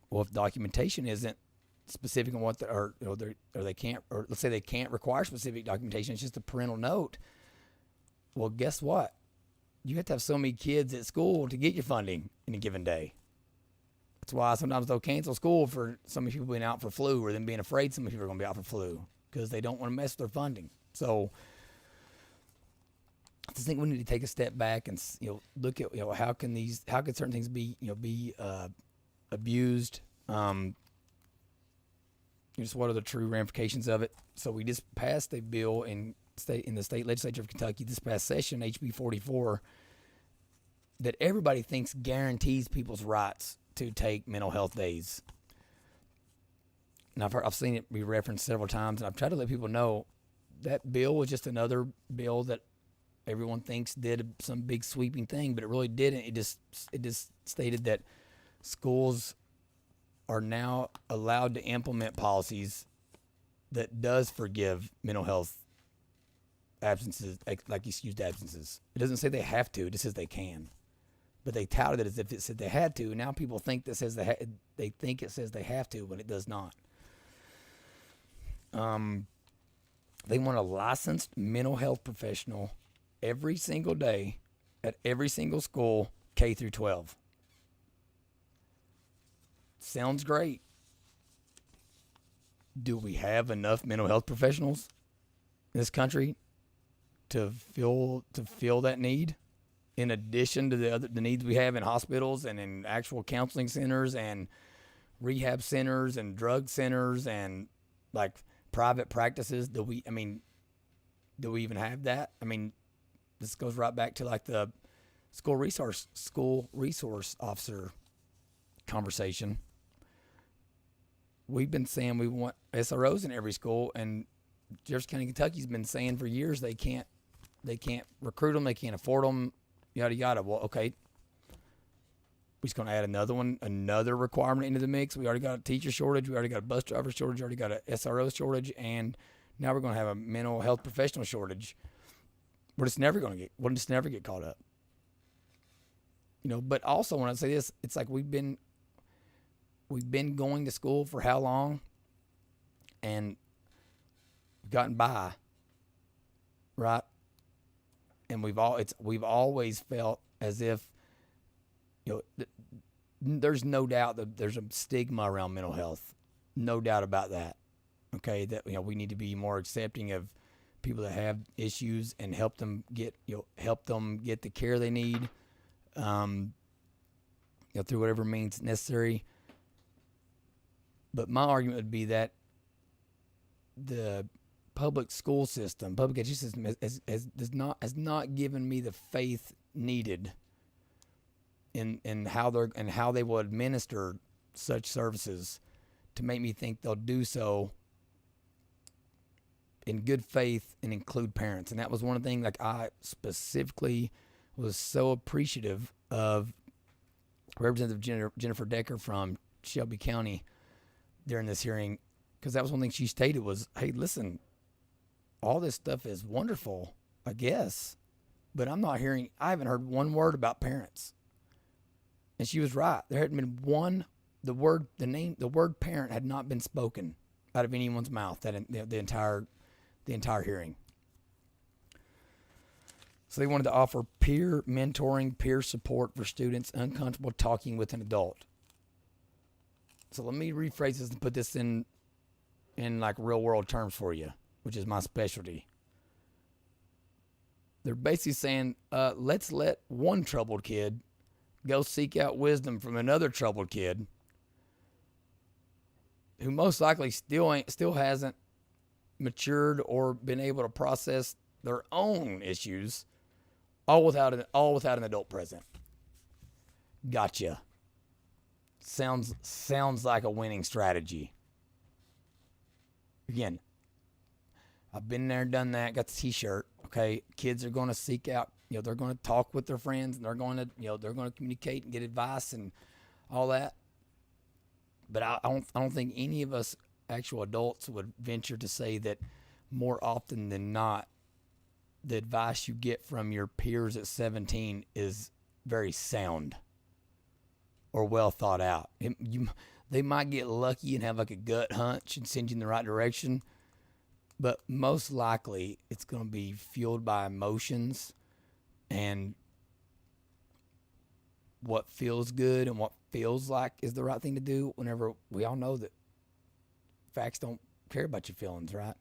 Well, if documentation isn't specific on what they can't, or let's say they can't require specific documentation, it's just a parental note. Well, guess what? You have to have so many kids at school to get your funding in a given day. That's why sometimes they'll cancel school for some people being out for flu, or them being afraid some people are going to be out for flu, because they don't want to mess with their funding. So I just think we need to take a step back and look at how can certain things be abused, just what are the true ramifications of it. So we just passed a bill in the state legislature of Kentucky this past session, HB 44, that everybody thinks guarantees people's rights to take mental health days. And I've seen it be referenced several times, and I've tried to let people know that bill was just another bill that everyone thinks did some big sweeping thing, but it really didn't. It just stated that schools are now allowed to implement policies that does forgive mental health absences, like excused absences. It doesn't say they have to; it just says they can. But they touted it as if it said they had to. And now people think that says they think it says they have to, when it does not. They want a licensed mental health professional every single day at every single school, K through 12. Sounds great. Do we have enough mental health professionals in this country to fill that need? In addition to the needs we have in hospitals and in actual counseling centers and rehab centers and drug centers and like private practices, do we even have that? I mean, this goes right back to like the school resource officer conversation. We've been saying we want SROs in every school, and Jefferson County, Kentucky's been saying for years they can't recruit them, they can't afford them, yada yada. Well, okay, we're just going to add another requirement into the mix. We already got a teacher shortage, we already got a bus driver shortage, we already got a SRO shortage, and now we're going to have a mental health professional shortage. We'll just never get caught up. But also when I say this, it's like we've been going to school for how long, and gotten by, right? And we've always felt as if, there's no doubt that there's a stigma around mental health, no doubt about that. Okay, that we need to be more accepting of people that have issues and help them get the care they need, through whatever means necessary. But my argument would be that the public school system, public education system, has not given me the faith needed in how they will administer such services to make me think they'll do so in good faith and include parents. And that was one of the things, like, I specifically was so appreciative of Representative Jennifer Decker from Shelby County during this hearing, because that was one thing she stated was, hey, listen, all this stuff is wonderful, I guess, but I haven't heard one word about parents. And she was right. There hadn't been the word parent had not been spoken out of anyone's mouth the entire hearing. So they wanted to offer peer mentoring, peer support for students uncomfortable talking with an adult. So let me rephrase this and put this in like real world terms for you, which is my specialty. They're basically saying, let's let one troubled kid go seek out wisdom from another troubled kid who most likely still hasn't matured or been able to process their own issues, all without an adult present. Gotcha. Sounds like a winning strategy. Again, I've been there, done that, got the t-shirt. Okay, kids are going to seek out, they're going to talk with their friends, and they're going to communicate and get advice and all that. But I don't think any of us actual adults would venture to say that more often than not, the advice you get from your peers at 17 is very sound or well thought out. They might get lucky and have like a gut hunch and send you in the right direction, but most likely it's going to be fueled by emotions and what feels good and what feels like is the right thing to do, whenever we all know that facts don't care about your feelings, right?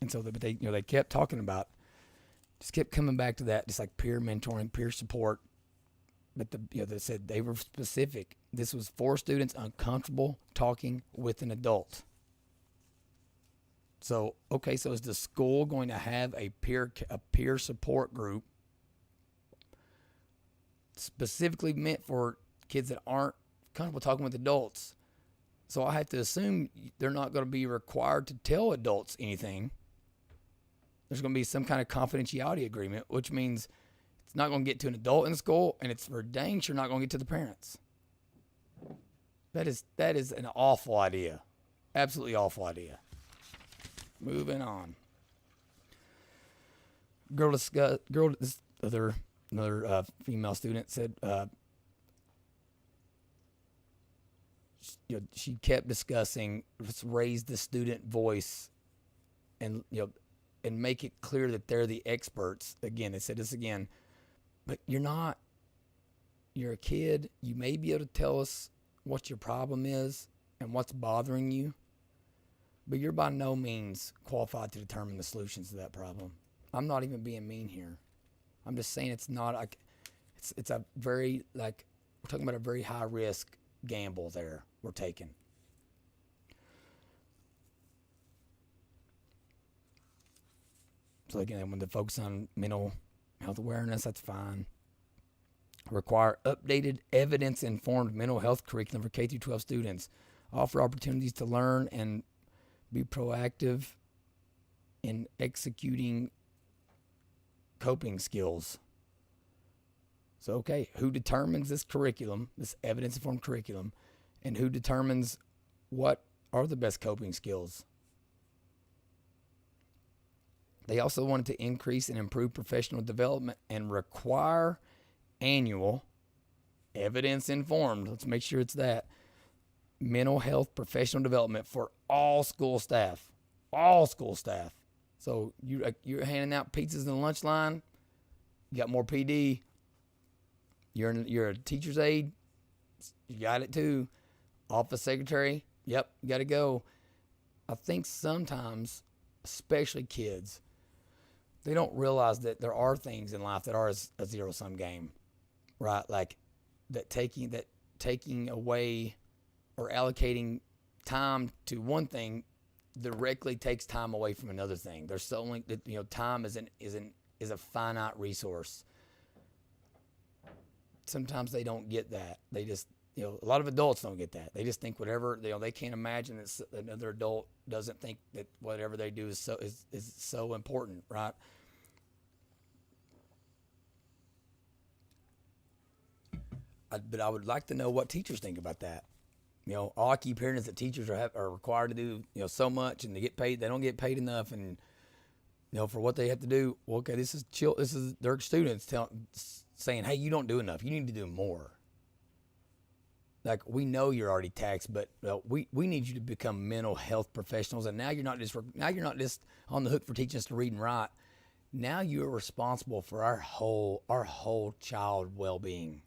And so they kept talking about, just kept coming back to that, just like peer mentoring, peer support. But they said they were specific. This was for students uncomfortable talking with an adult. So, okay, so is the school going to have a peer support group specifically meant for kids that aren't comfortable talking with adults? So I have to assume they're not going to be required to tell adults anything. There's going to be some kind of confidentiality agreement, which means it's not going to get to an adult in the school, and it's for dang sure not going to get to the parents. That is an awful idea. Absolutely awful idea. Moving on. Another female student said, she kept discussing, let's raise the student voice, and and make it clear that they're the experts. Again, they said this again, but you're not. You're a kid. You may be able to tell us what your problem is and what's bothering you, but you're by no means qualified to determine the solutions to that problem. I'm not even being mean here. I'm just saying it's not like it's a very, like, we're talking about a very high risk gamble there we're taking. So again, when they focus on mental health awareness, that's fine. Require updated evidence-informed mental health curriculum for K through 12 students. Offer opportunities to learn and be proactive in executing coping skills. So, okay, who determines this curriculum, this evidence-informed curriculum, and who determines what are the best coping skills? They also wanted to increase and improve professional development and require annual evidence-informed, let's make sure it's that, mental health professional development for all school staff. All school staff. So you're handing out pizzas in the lunch line, you got more PD. You're a teacher's aide, you got it too. Office secretary, yep, you got to go. I think sometimes, especially kids, they don't realize that there are things in life that are a zero-sum game, right? Like that taking away or allocating time to one thing directly takes time away from another thing. There's so only, time is a finite resource. Sometimes they don't get that. They just, a lot of adults don't get that. They just think whatever, they can't imagine that another adult doesn't think that whatever they do is so important, right? But I would like to know what teachers think about that. All I keep hearing is that teachers are required to do, so much, and they don't get paid enough, and for what they have to do. Well, okay, this is their students saying, hey, you don't do enough. You need to do more. Like, we know you're already taxed, but we need you to become mental health professionals. And now you're not just on the hook for teaching us to read and write. Now you are responsible for our whole child well-being,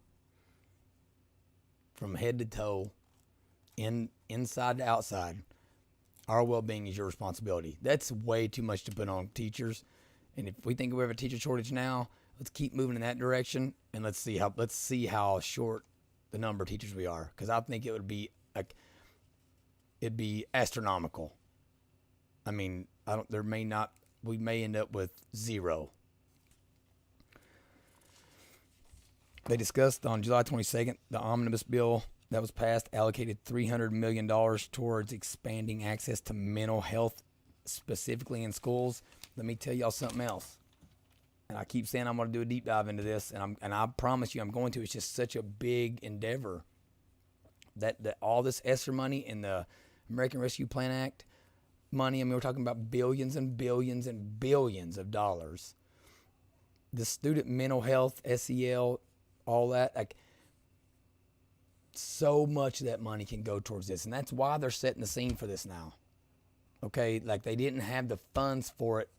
from head to toe, inside to outside. Our well-being is your responsibility. That's way too much to put on teachers. And if we think we have a teacher shortage now, let's keep moving in that direction, and let's see how short the number of teachers we are, because I think it'd be astronomical. I mean, we may end up with zero. They discussed on July 22nd the omnibus bill that was passed allocated $300 million towards expanding access to mental health, specifically in schools. Let me tell y'all something else. And I keep saying I'm going to do a deep dive into this, and I promise you I'm going to. It's just such a big endeavor that all this ESSER money and the American Rescue Plan Act money, we're talking about billions and billions and billions of dollars. The student mental health, SEL, all that, so much of that money can go towards this, and that's why they're setting the scene for this now. Okay, they didn't have the funds for it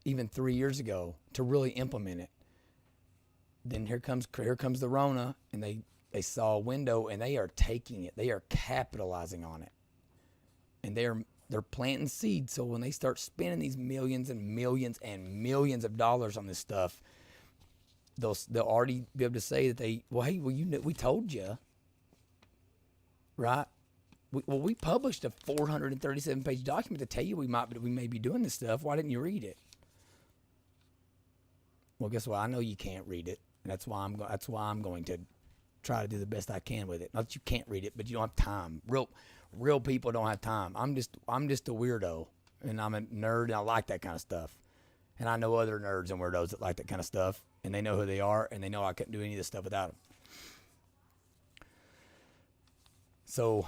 even 3 years ago to really implement it. Then here comes the Rona, and they saw a window, and they are taking it. They are capitalizing on it, and they're planting seeds. So when they start spending these millions and millions and millions of dollars on this stuff, they'll already be able to say that we told you, right? We published a 437-page document to tell you we may be doing this stuff. Why didn't you read it? Well, guess what? I know you can't read it, and that's why I'm going to try to do the best I can with it. Not that you can't read it, but you don't have time. Real people don't have time. I'm just a weirdo, and I'm a nerd, and I like that kind of stuff. And I know other nerds and weirdos that like that kind of stuff, and they know who they are, and they know I couldn't do any of this stuff without them. So,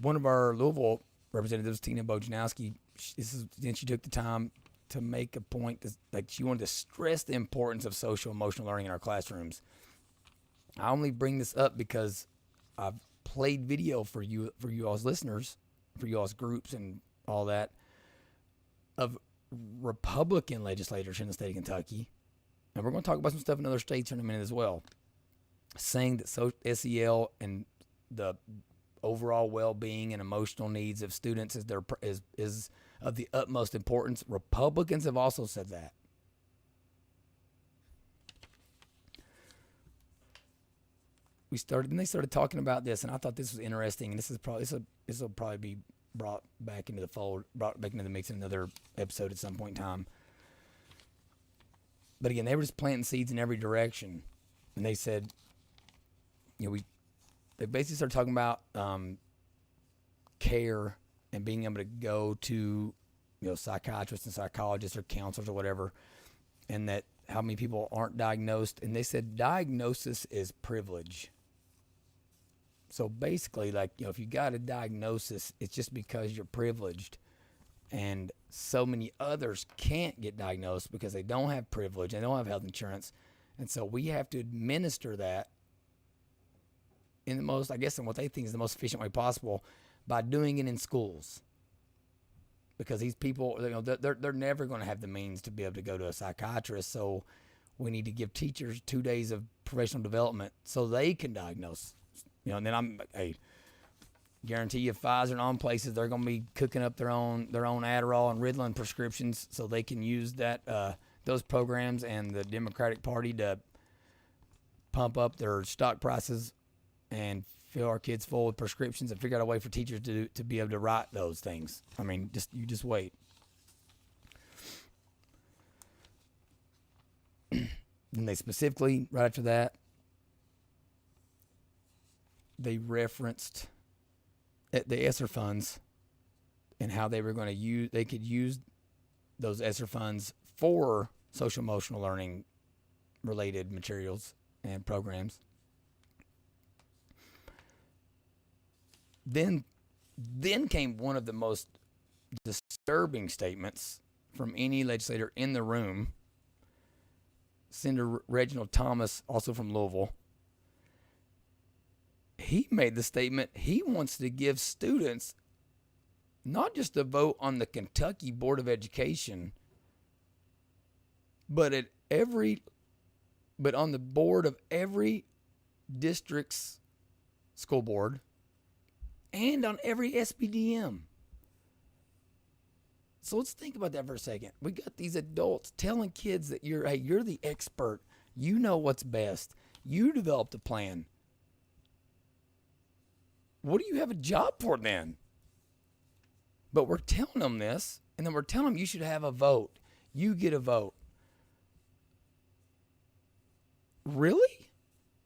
one of our Louisville representatives, Tina Bojanowski, she took the time to make a point that she wanted to stress the importance of social emotional learning in our classrooms. I only bring this up because I've played video for you all's listeners, for you all's groups and all that, of Republican legislators in the state of Kentucky, and we're going to talk about some stuff in other states in a minute as well, saying that SEL and the overall well-being and emotional needs of students is of the utmost importance. Republicans have also said that. They started talking about this, and I thought this was interesting. And this will probably be brought back into the mix in another episode at some point in time. But again, they were just planting seeds in every direction, and they said, they basically started talking about care and being able to go to psychiatrists and psychologists or counselors or whatever, and that how many people aren't diagnosed. And they said diagnosis is privilege. So basically, if you got a diagnosis, it's just because you're privileged. And so many others can't get diagnosed because they don't have privilege, they don't have health insurance. And so we have to administer that in what they think is the most efficient way possible by doing it in schools. Because these people, they're never going to have the means to be able to go to a psychiatrist. So we need to give teachers 2 days of professional development so they can diagnose. And then guarantee you Pfizer and on places, they're going to be cooking up their own Adderall and Ritalin prescriptions so they can use those programs and the Democratic Party to pump up their stock prices and fill our kids full with prescriptions and figure out a way for teachers to be able to write those things. I mean, you just wait. And they specifically, right after that, they referenced the ESSER funds and how they could use those ESSER funds for social emotional learning related materials and programs. Then came one of the most disturbing statements from any legislator in the room. Senator Reginald Thomas, also from Louisville, he made the statement he wants to give students not just a vote on the Kentucky Board of Education, but on the board of every district's school board and on every SBDM. So let's think about that for a second. We got these adults telling kids that you're the expert. You know what's best. You developed a plan. What do you have a job for then? But we're telling them this, and then we're telling them you should have a vote. You get a vote. Really?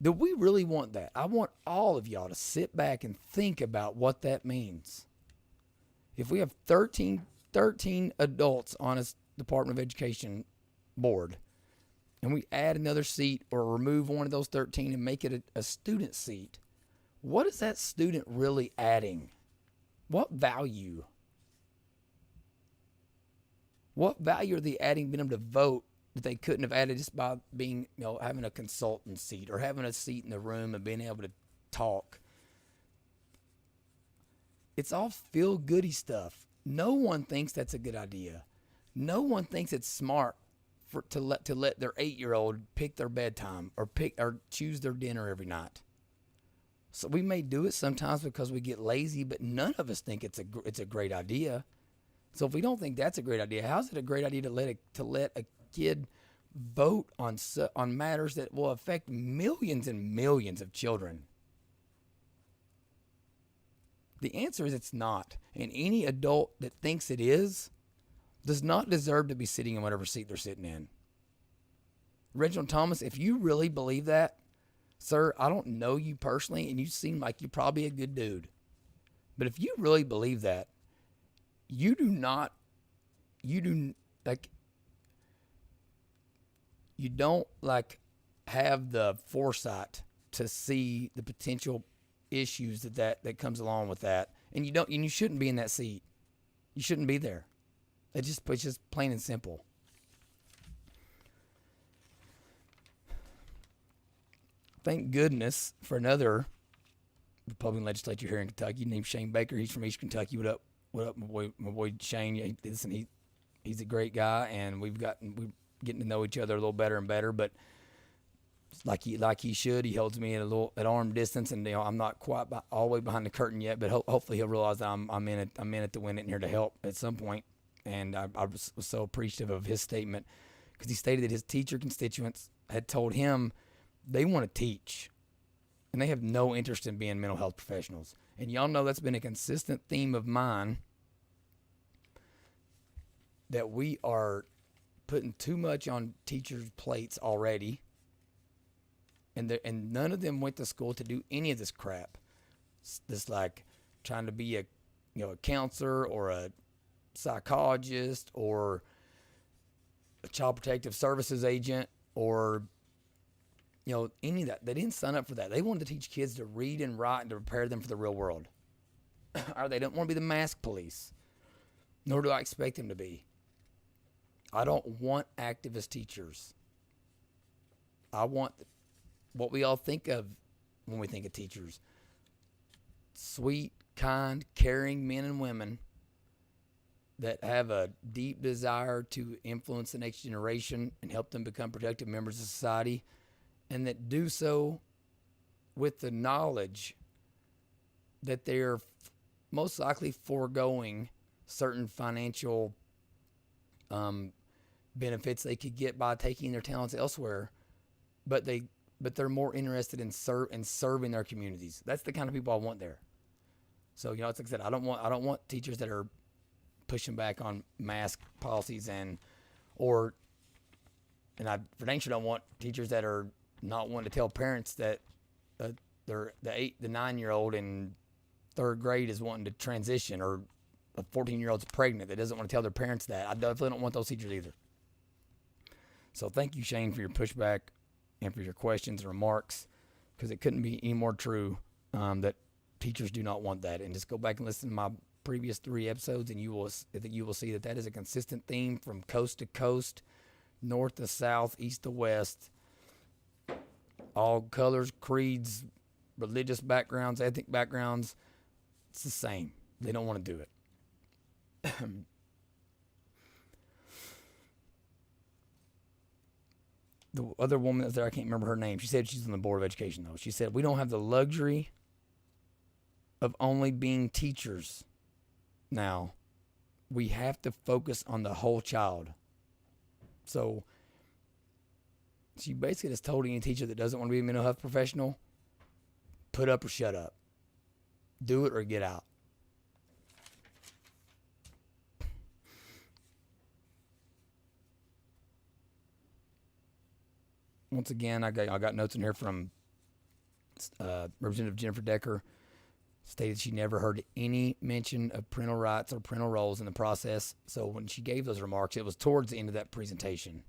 Do we really want that? I want all of y'all to sit back and think about what that means. If we have 13 adults on a Department of Education board, and we add another seat or remove one of those 13 and make it a student seat, what is that student really adding? What value? What value are they adding being able to vote that they couldn't have added just by being, having a consultant seat or having a seat in the room and being able to talk? It's all feel-goody stuff. No one thinks that's a good idea. No one thinks it's smart to let their 8-year-old pick their bedtime or choose their dinner every night. So we may do it sometimes because we get lazy, but none of us think it's a great idea. So if we don't think that's a great idea, how's it a great idea to let a kid vote on matters that will affect millions and millions of children? The answer is it's not. And any adult that thinks it is does not deserve to be sitting in whatever seat they're sitting in. Reginald Thomas, if you really believe that, sir, I don't know you personally, and you seem like you're probably a good dude. But if you really believe that, you don't have the foresight to see the potential issues that comes along with that. And you shouldn't be in that seat. You shouldn't be there. It's just plain and simple. Thank goodness for another Republican legislature here in Kentucky named Shane Baker. He's from East Kentucky. What up, my boy Shane? Listen, he's a great guy, and we're getting to know each other a little better and better. But like he should, he holds me at arm distance, and I'm not quite all the way behind the curtain yet. But hopefully he'll realize that I'm in it to win it and here to help at some point. And I was so appreciative of his statement because he stated that his teacher constituents had told him they want to teach, and they have no interest in being mental health professionals. And y'all know that's been a consistent theme of mine, that we are putting too much on teachers' plates already, and none of them went to school to do any of this crap. This like trying to be a counselor or a psychologist or a child protective services agent or any of that. They didn't sign up for that. They wanted to teach kids to read and write and to prepare them for the real world. Or they don't want to be the mask police. Nor do I expect them to be. I don't want activist teachers. I want what we all think of when we think of teachers. Sweet, kind, caring men and women that have a deep desire to influence the next generation and help them become productive members of society, and that do so with the knowledge that they're most likely foregoing certain financial benefits they could get by taking their talents elsewhere, but they're more interested in serving their communities. That's the kind of people I want there. So it's like I said, I don't want teachers that are pushing back on mask policies and I for dang sure don't want teachers that are not wanting to tell parents that the 9-year-old in third grade is wanting to transition, or a 14-year-old's pregnant that doesn't want to tell their parents that. I definitely don't want those teachers either. So thank you, Shane, for your pushback and for your questions and remarks, because it couldn't be any more true that teachers do not want that. And just go back and listen to my previous 3 episodes, and you will see that is a consistent theme from coast to coast, north to south, east to west. All colors, creeds, religious backgrounds, ethnic backgrounds. It's the same. They don't want to do it. The other woman that's there, I can't remember her name. She said she's on the Board of Education, though. She said, we don't have the luxury of only being teachers now. We have to focus on the whole child. So she basically just told any teacher that doesn't want to be a mental health professional, put up or shut up. Do it or get out. Once again, I got notes in here from Representative Jennifer Decker. Stated she never heard any mention of parental rights or parental roles in the process. So when she gave those remarks, it was towards the end of that presentation.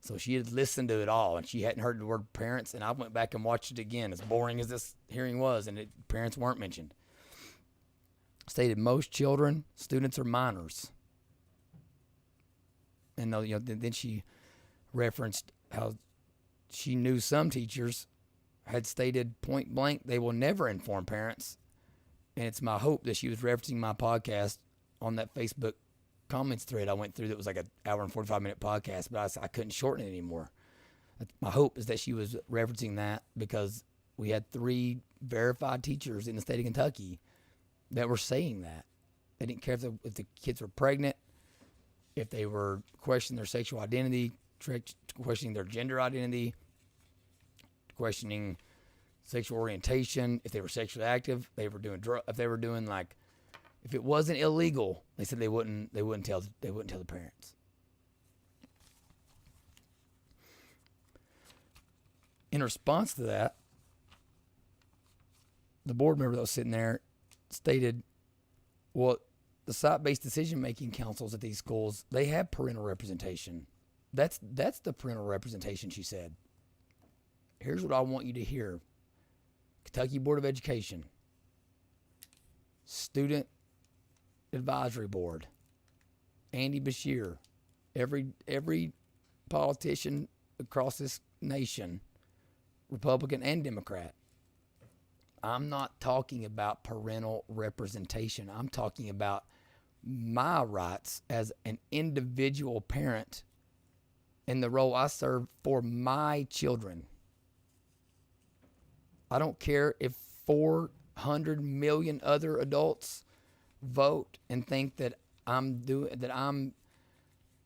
So she had listened to it all, and she hadn't heard the word parents. And I went back and watched it again, as boring as this hearing was, and parents weren't mentioned. Stated most children, students are minors. And then she referenced how she knew some teachers had stated point blank they will never inform parents. And it's my hope that she was referencing my podcast on that Facebook comments thread I went through that was like an hour and 45-minute podcast, but I couldn't shorten it anymore. My hope is that she was referencing that because we had 3 verified teachers in the state of Kentucky that were saying that. They didn't care if the kids were pregnant, if they were questioning their sexual identity, questioning their gender identity, questioning sexual orientation, if they were sexually active, they were doing if they were doing like, if it wasn't illegal, they said they wouldn't tell the parents. In response to that, the board member that was sitting there stated, well, the site-based decision-making councils at these schools, they have parental representation. That's the parental representation, she said. Here's what I want you to hear. Kentucky Board of Education, Student Advisory Board, Andy Beshear, every politician across this nation, Republican and Democrat. I'm not talking about parental representation. I'm talking about my rights as an individual parent and the role I serve for my children. I don't care if 400 million other adults vote and think that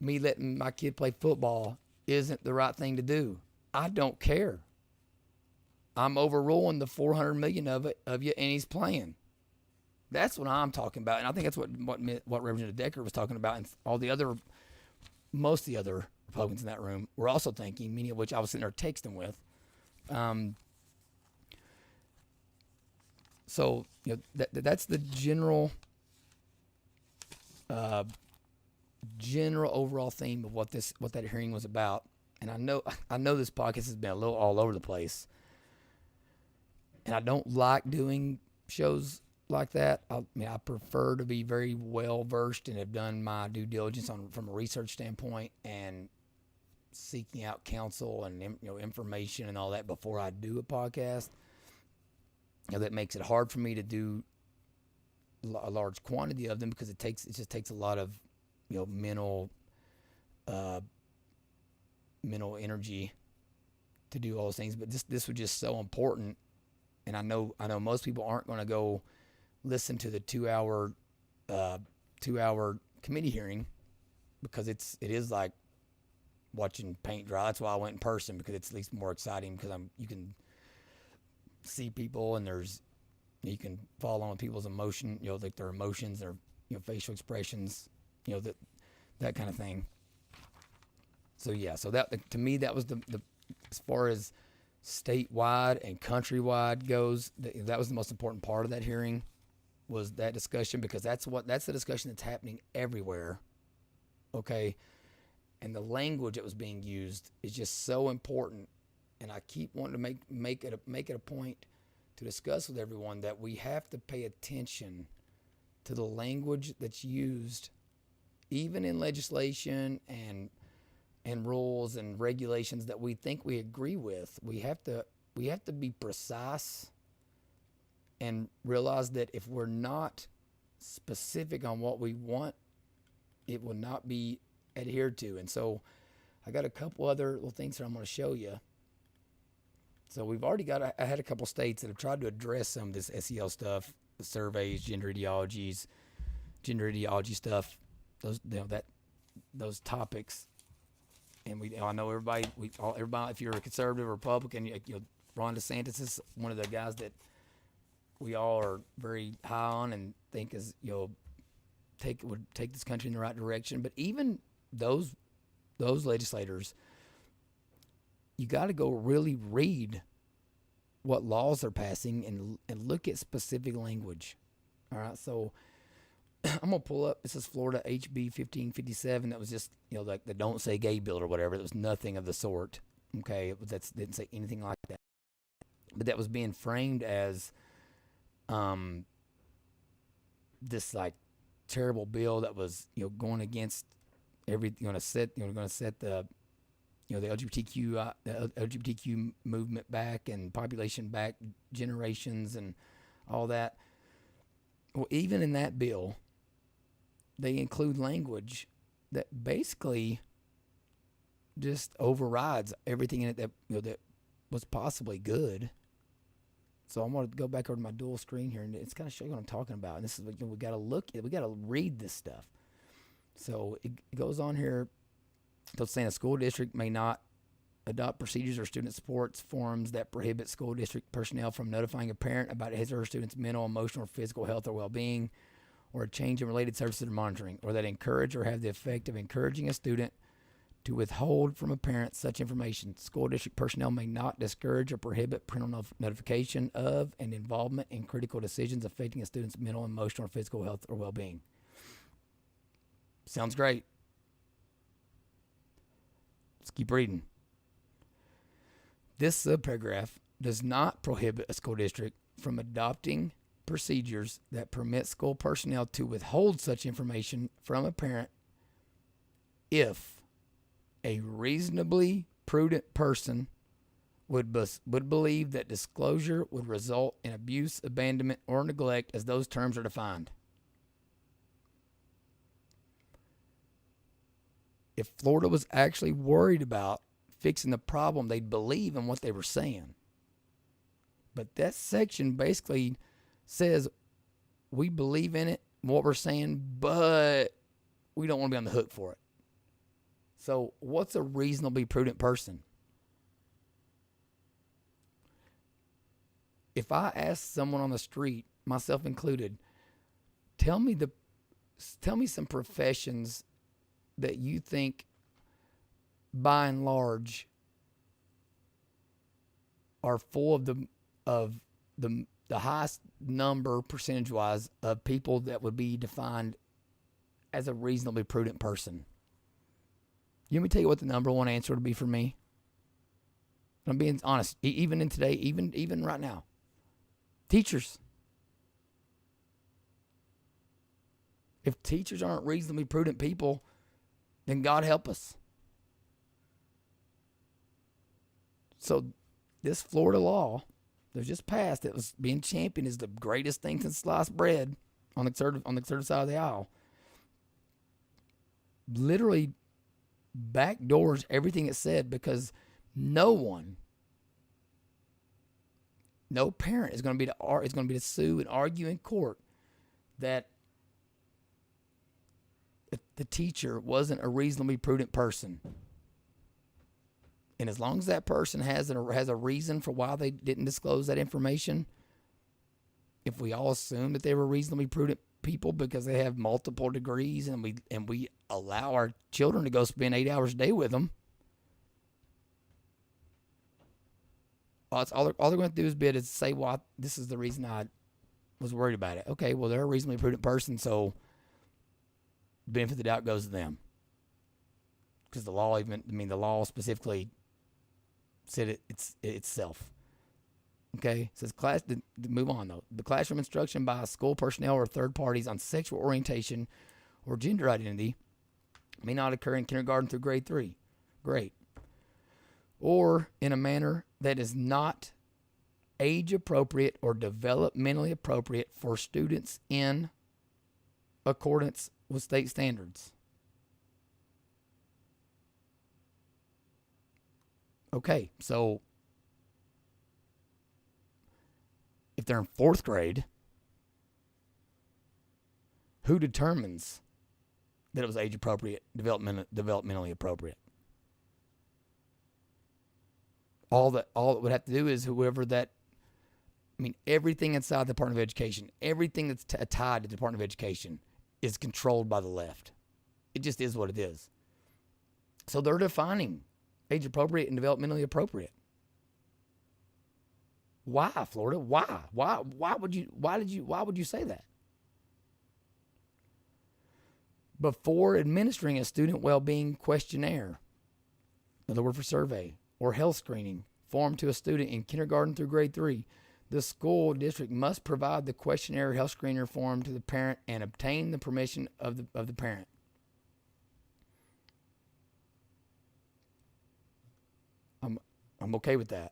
me letting my kid play football isn't the right thing to do. I don't care. I'm overruling the 400 million of you, and he's playing. That's what I'm talking about, and I think that's what Representative Decker was talking about, and most of the other Republicans in that room were also thinking, many of which I was sitting there texting with. So that's the general overall theme of what that hearing was about. And I know this podcast has been a little all over the place, and I don't like doing shows like that. I prefer to be very well versed and have done my due diligence from a research standpoint and seeking out counsel and information and all that before I do a podcast. That makes it hard for me to do a large quantity of them because it just takes a lot of mental energy to do all those things. But this was just so important, and I know most people aren't going to go listen to the 2-hour committee hearing because it is like watching paint dry. That's why I went in person, because it's at least more exciting because you can see people and you can follow on people's emotion, like their emotions, their facial expressions, that kind of thing. So that to me that was the as far as statewide and countrywide goes, that was the most important part of that hearing, was that discussion, because that's the discussion that's happening everywhere. Okay, and the language that was being used is just so important. And I keep wanting to make it a point to discuss with everyone that we have to pay attention to the language that's used, even in legislation and rules and regulations that we think we agree with. We have to be precise and realize that if we're not specific on what we want, it will not be adhered to. And so I got a couple other little things that I'm going to show you. So we've already I had a couple states that have tried to address some of this SEL stuff, the surveys, gender ideology stuff, those topics. And I know everybody, if you're a conservative or Republican, Ron DeSantis is one of the guys that we all are very high on and think would take this country in the right direction. But even those legislators, you got to go really read what laws they're passing and look at specific language. All right, so I'm gonna pull up. This is Florida HB 1557. That was just like the "Don't Say Gay" bill or whatever. There was nothing of the sort. Okay, that didn't say anything like that. But that was being framed as this like terrible bill that was going against everything. Going to set the the LGBTQ movement back and population back generations and all that. Well, even in that bill, they include language that basically just overrides everything in it that that was possibly good. So I'm going to go back over to my dual screen here, and it's kind of show you what I'm talking about. And this is we got to look at, we got to read this stuff. So it goes on here. It's saying a school district may not adopt procedures or student supports forms that prohibit school district personnel from notifying a parent about his or her student's mental, emotional, or physical health or well-being, or a change in related services or monitoring, or that encourage or have the effect of encouraging a student to withhold from a parent such information. School district personnel may not discourage or prohibit parental notification of and involvement in critical decisions affecting a student's mental, emotional, or physical health or well-being. Sounds great. Let's keep reading. This subparagraph does not prohibit a school district from adopting procedures that permit school personnel to withhold such information from a parent if a reasonably prudent person would believe that disclosure would result in abuse, abandonment, or neglect as those terms are defined. If Florida was actually worried about fixing the problem, they'd believe in what they were saying. But that section basically says we believe in it, what we're saying, but we don't want to be on the hook for it. So what's a reasonably prudent person? If I ask someone on the street, myself included, tell me some professions that you think by and large are full of the highest number percentage-wise of people that would be defined as a reasonably prudent person. You want me to tell you what the number one answer would be for me? I'm being honest. Even in today, even right now. Teachers. If teachers aren't reasonably prudent people, then God help us. So this Florida law that was just passed, that was being championed as the greatest thing since sliced bread on the conservative side of the aisle, literally backdoors everything it said, because no parent is going to be to sue and argue in court that the teacher wasn't a reasonably prudent person. And as long as that person has a reason for why they didn't disclose that information, if we all assume that they were reasonably prudent people because they have multiple degrees and we allow our children to go spend 8 hours a day with them, all they're going to do is say, well, this is the reason I was worried about it. Okay, well, they're a reasonably prudent person, so the benefit of the doubt goes to them. Because the law specifically said it itself. Okay, it says move on though. The classroom instruction by school personnel or third parties on sexual orientation or gender identity may not occur in kindergarten through grade 3. Great. Or in a manner that is not age appropriate or developmentally appropriate for students in accordance with state standards. Okay, so if they're in 4th grade, who determines that it was age appropriate, developmentally appropriate? All it would have to do is everything inside the Department of Education, everything that's tied to the Department of Education is controlled by the left. It just is what it is. So they're defining age appropriate and developmentally appropriate. Why, Florida? Why? Why would you say that? Before administering a student well-being questionnaire, another word for survey, or health screening form to a student in kindergarten through grade 3, the school district must provide the questionnaire health screener form to the parent and obtain the permission of the parent. I'm okay with that.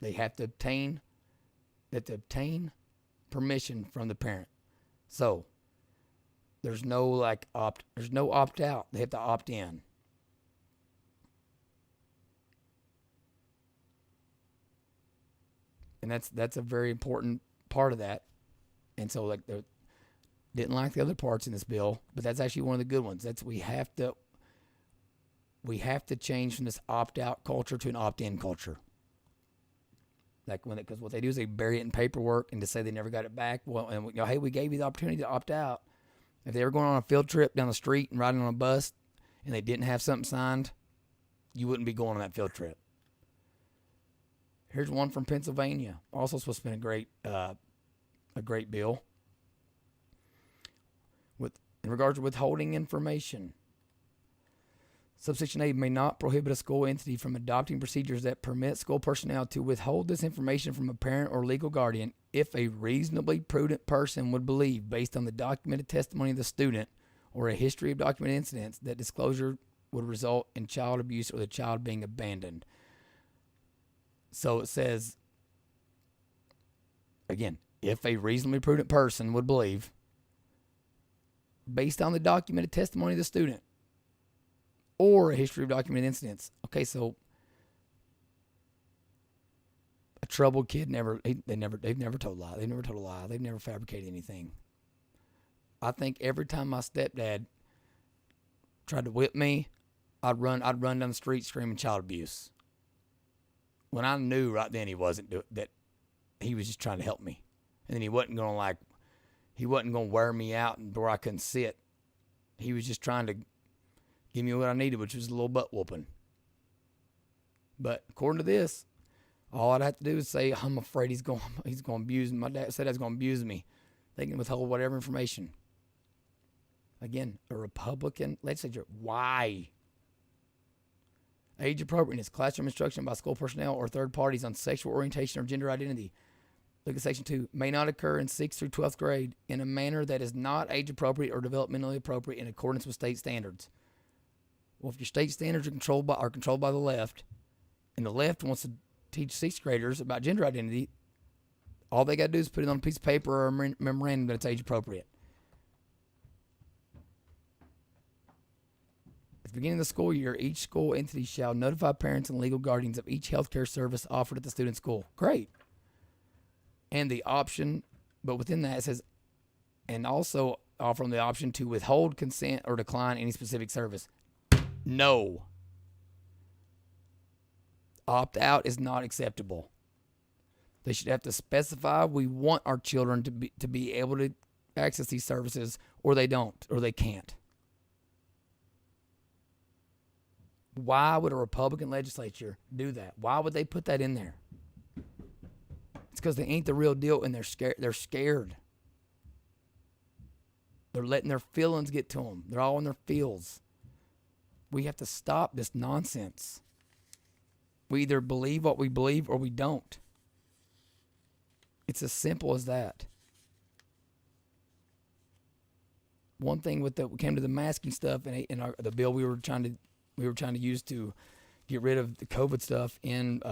They have to obtain permission from the parent. So there's no opt out. They have to opt in. And that's a very important part of that. And so they didn't like the other parts in this bill, but that's actually one of the good ones. We have to we have to change from this opt-out culture to an opt-in culture. Like because what they do is they bury it in paperwork and just say they never got it back. Well, and hey, we gave you the opportunity to opt out. If they were going on a field trip down the street and riding on a bus and they didn't have something signed, you wouldn't be going on that field trip. Here's one from Pennsylvania. Also supposed to be a great bill. In regards to withholding information. Subsection A may not prohibit a school entity from adopting procedures that permit school personnel to withhold this information from a parent or legal guardian if a reasonably prudent person would believe, based on the documented testimony of the student or a history of documented incidents, that disclosure would result in child abuse or the child being abandoned. So it says, again, if a reasonably prudent person would believe, based on the documented testimony of the student or a history of documented incidents. Okay, so a troubled kid they've never told a lie. They've never told a lie. They've never fabricated anything. I think every time my stepdad tried to whip me, I'd run down the street screaming child abuse. When I knew right then he wasn't that he was just trying to help me. And then he wasn't going to wear me out and where I couldn't sit. He was just trying to give me what I needed, which was a little butt whooping. But according to this, all I'd have to do is say, I'm afraid he's going to abuse me. My dad said he's going to abuse me. They can withhold whatever information. Again, a Republican legislature. Why? Age appropriateness, classroom instruction by school personnel or third parties on sexual orientation or gender identity. Look at section 2. May not occur in 6th through 12th grade in a manner that is not age appropriate or developmentally appropriate in accordance with state standards. Well, if your state standards are controlled by the left, and the left wants to teach 6th graders about gender identity, all they got to do is put it on a piece of paper or a memorandum that it's age appropriate. At the beginning of the school year, each school entity shall notify parents and legal guardians of each healthcare service offered at the student school. Great. And the option, but within that it says, and also offer them the option to withhold consent or decline any specific service. No. Opt-out is not acceptable. They should have to specify we want our children to be able to access these services, or they don't, or they can't. Why would a Republican legislature do that? Why would they put that in there? It's because they ain't the real deal and they're scared. They're letting their feelings get to them. They're all in their feels. We have to stop this nonsense. We either believe what we believe or we don't. It's as simple as that. One thing we came to the masking stuff and the bill we were trying to use to get rid of the COVID stuff in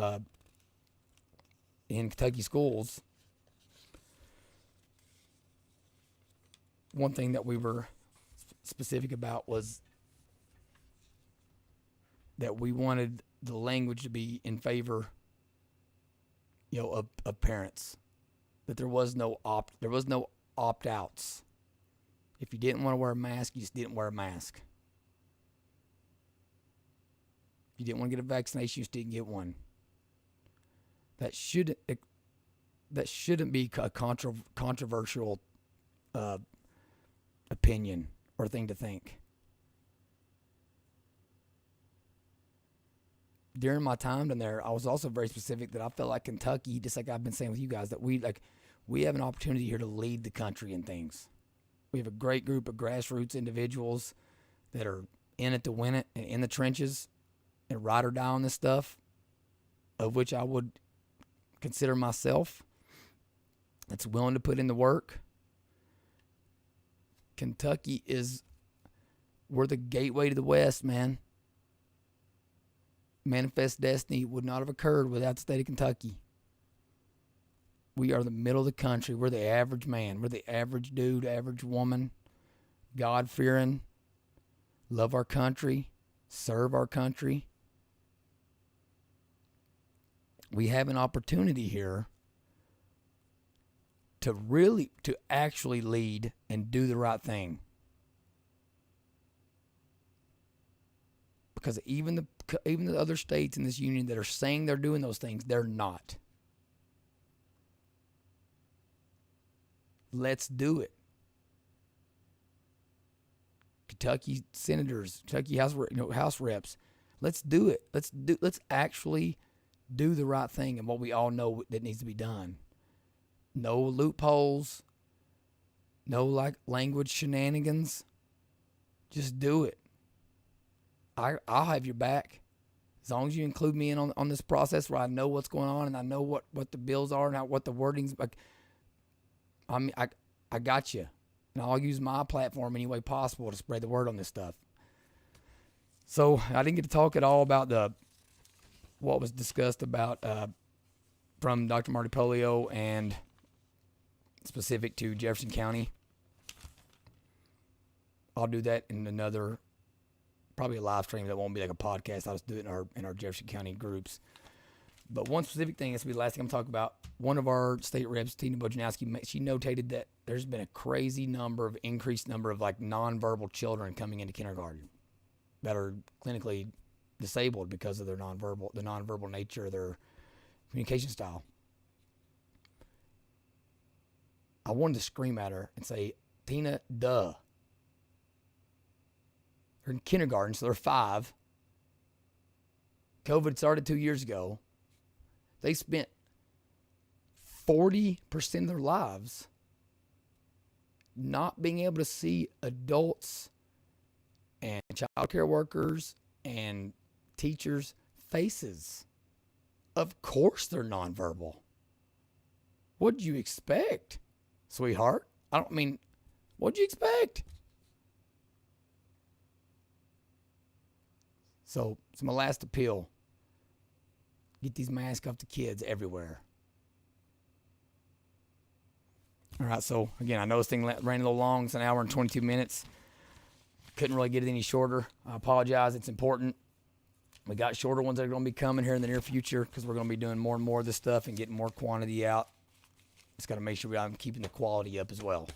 Kentucky schools. One thing that we were specific about was that we wanted the language to be in favor, of parents. That there was no opt-outs. If you didn't want to wear a mask, you just didn't wear a mask. If you didn't want to get a vaccination, you just didn't get one. That shouldn't be a controversial opinion or thing to think. During my time down there, I was also very specific that I felt like Kentucky, just like I've been saying with you guys, that we have an opportunity here to lead the country in things. We have a great group of grassroots individuals that are in it to win it and in the trenches and ride or die on this stuff, of which I would consider myself, that's willing to put in the work. Kentucky we're the gateway to the West, man. Manifest destiny would not have occurred without the state of Kentucky. We are the middle of the country. We're the average man. We're the average dude, average woman, God-fearing, love our country, serve our country. We have an opportunity here to actually lead and do the right thing. because even the other states in this union that are saying they're doing those things, they're not. Let's do it. Kentucky senators, Kentucky House reps. Let's do it. Let's actually do the right thing and what we all know that needs to be done. No loopholes. No language shenanigans. Just do it. I'll have your back as long as you include me in on this process where I know what's going on and I know what the bills are and what the wording's like. I got you, and I'll use my platform any way possible to spread the word on this stuff. So I didn't get to talk at all about what was discussed about from Dr. Marty Polio and specific to Jefferson County. I'll do that in another, probably a live stream that won't be like a podcast. I'll just do it in our Jefferson County groups. But one specific thing, this will be the last thing I'm talking about. One of our state reps, Tina Bojanowski, she notated that there's been a crazy increased number of like nonverbal children coming into kindergarten that are clinically disabled because of the nonverbal nature of their communication style. I wanted to scream at her and say, Tina, duh. They're in kindergarten, so they're 5. COVID started 2 years ago. They spent 40% of their lives not being able to see adults and child care workers and teachers' faces. Of course they're nonverbal. What'd you expect, sweetheart? What'd you expect? So it's my last appeal. Get these masks off the kids everywhere. All right, so again, I know this thing ran a little long. It's an hour and 22 minutes. Couldn't really get it any shorter. I apologize. It's important. We got shorter ones that are going to be coming here in the near future because we're going to be doing more and more of this stuff and getting more quantity out. Just got to make sure I'm keeping the quality up as well.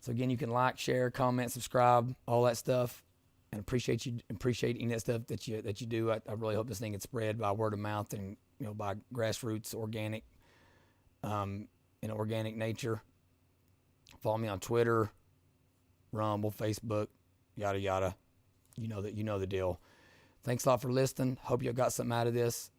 So again, you can like, share, comment, subscribe, all that stuff. And appreciating that stuff that you do. I really hope this thing gets spread by word of mouth and by grassroots, organic, in organic nature. Follow me on Twitter, Rumble, Facebook, yada yada. You know the deal. Thanks a lot for listening. Hope you got something out of this.